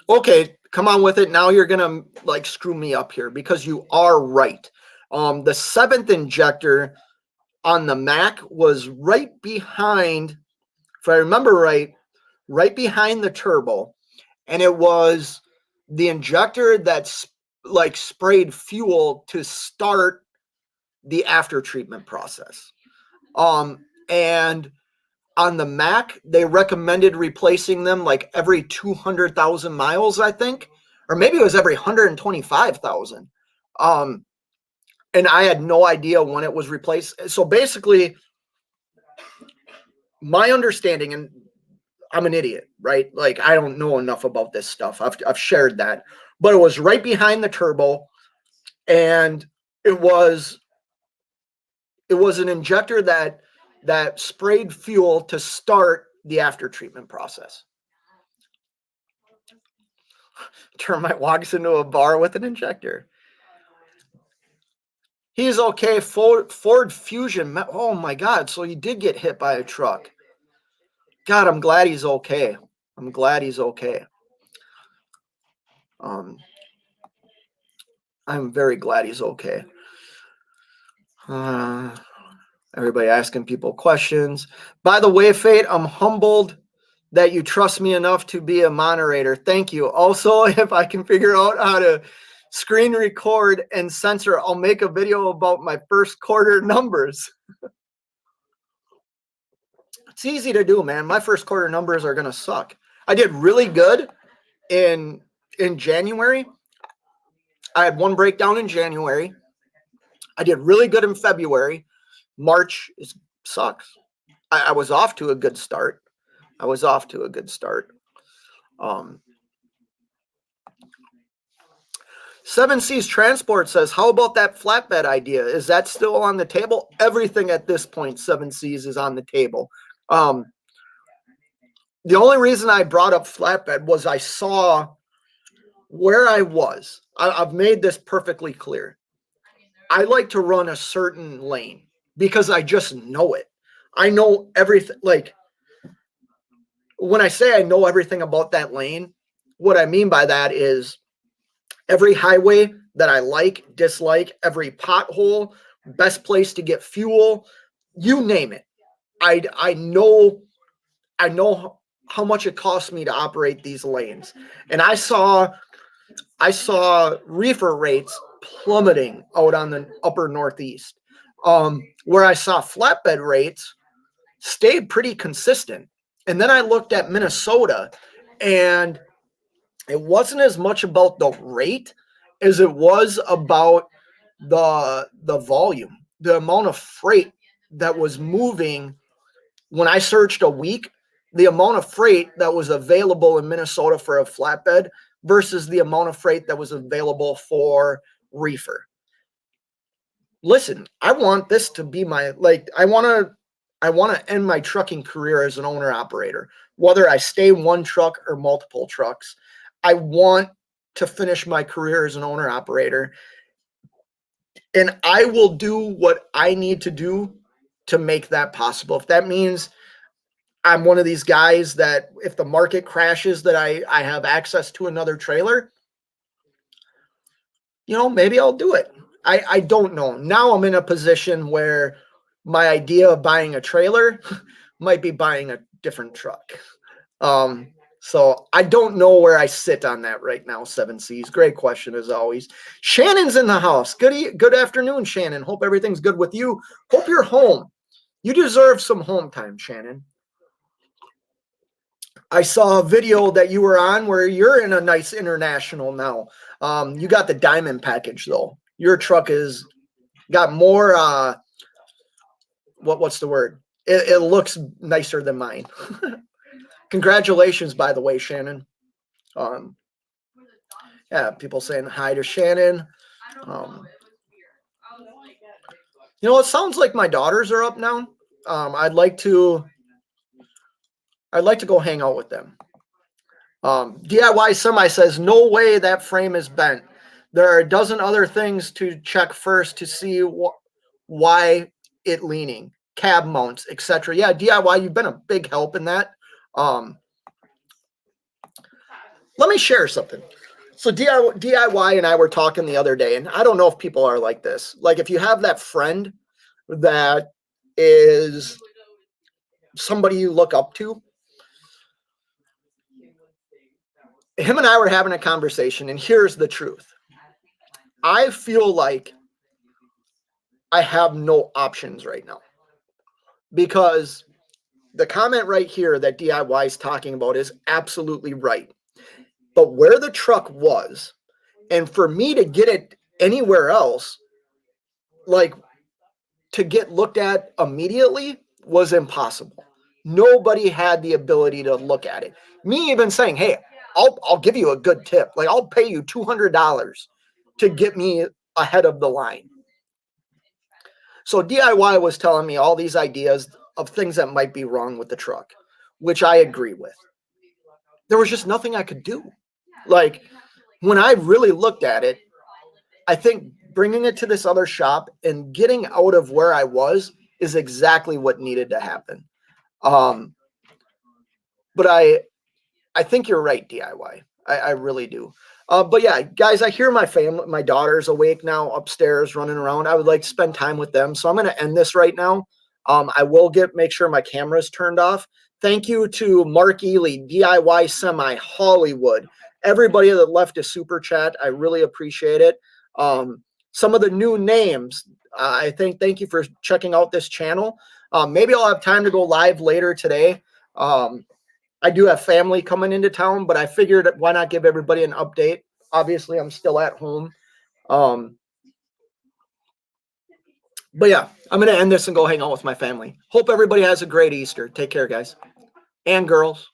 Okay, come on with it. Now you're going to like screw me up here because you are right. The 7th injector on the Mac was right behind, if I remember right behind the turbo. And it was the injector that's like sprayed fuel to start the after treatment process. And on the Mac, they recommended replacing them like every 200,000 miles, I think, or maybe it was every 125,000. And I had no idea when it was replaced. So basically, my understanding, and I'm an idiot, right? Like I don't know enough about this stuff. I've shared that, but it was right behind the turbo, and it was an injector that sprayed fuel to start the after treatment process. Termite walks into a bar with an injector. He's okay. Ford Fusion. Oh my God. So he did get hit by a truck. God, I'm glad he's okay. I'm glad he's okay. I'm very glad he's okay. Everybody asking people questions. By the way, Fate, I'm humbled that you trust me enough to be a moderator. Thank you. Also, if I can figure out how to screen record and censor, I'll make a video about my first quarter numbers. It's easy to do, man. My first quarter numbers are going to suck. I did really good in January. I had one breakdown in January. I did really good in February. March sucks. I was off to a good start. 7C's Transport says, how about that flatbed idea? Is that still on the table? Everything at this point, 7C's is on the table. The only reason I brought up flatbed was I saw where I was. I've made this perfectly clear. I like to run a certain lane because I just know it. I know everything. Like when I say I know everything about that lane, what I mean by that is every highway that I like, dislike, every pothole, best place to get fuel, you name it. I know how much it costs me to operate these lanes. And I saw reefer rates plummeting out on the upper Northeast, where I saw flatbed rates stayed pretty consistent. And then I looked at Minnesota, and it wasn't as much about the rate as it was about the volume, the amount of freight that was moving. When I searched a week, the amount of freight that was available in Minnesota for a flatbed versus the amount of freight that was available for reefer. Listen, I want this to be my, like, I want to end my trucking career as an owner operator, whether I stay one truck or multiple trucks. I want to finish my career as an owner operator, and I will do what I need to do to make that possible. If that means I'm one of these guys that if the market crashes that I have access to another trailer, maybe I'll do it. I don't know. Now I'm in a position where my idea of buying a trailer might be buying a different truck. So I don't know where I sit on that right now, 7C's. Great question as always. Shannon's in the house. Good afternoon, Shannon. Hope everything's good with you. Hope you're home. You deserve some home time, Shannon. I saw a video that you were on where you're in a nice international now. You got the diamond package though. Your truck is got more what's the word? It looks nicer than mine. Congratulations, by the way, Shannon. Yeah, people saying hi to Shannon. You know, it sounds like my daughters are up now. I'd like to go hang out with them. DIY Semi says, no way that frame is bent. There are a dozen other things to check first to see why it leaning, cab mounts, etc. Yeah, DIY, you've been a big help in that. Let me share something. So DIY and I were talking the other day, and I don't know if people are like this. Like if you have that friend that is somebody you look up to, him and I were having a conversation, and here's the truth. I feel like I have no options right now because the comment right here that DIY is talking about is absolutely right. But where the truck was, and for me to get it anywhere else, like to get looked at immediately was impossible. Nobody had the ability to look at it. Me even saying, hey, I'll give you a good tip. Like I'll pay you $200 to get me ahead of the line. So DIY was telling me all these ideas of things that might be wrong with the truck, which I agree with. There was just nothing I could do. Like when I really looked at it, I think bringing it to this other shop and getting out of where I was is exactly what needed to happen. But I think you're right, DIY. I really do. But yeah, guys, I hear my daughter's awake now upstairs running around. I would like to spend time with them. So I'm going to end this right now. I will make sure my camera's turned off. Thank you to Mark Ely, DIY Semi, Hollywood. Everybody that left a super chat, I really appreciate it. Some of the new names, thank you for checking out this channel. Maybe I'll have time to go live later today. I do have family coming into town, but I figured why not give everybody an update? Obviously, I'm still at home. But yeah, I'm going to end this and go hang out with my family. Hope everybody has a great Easter. Take care, guys and girls.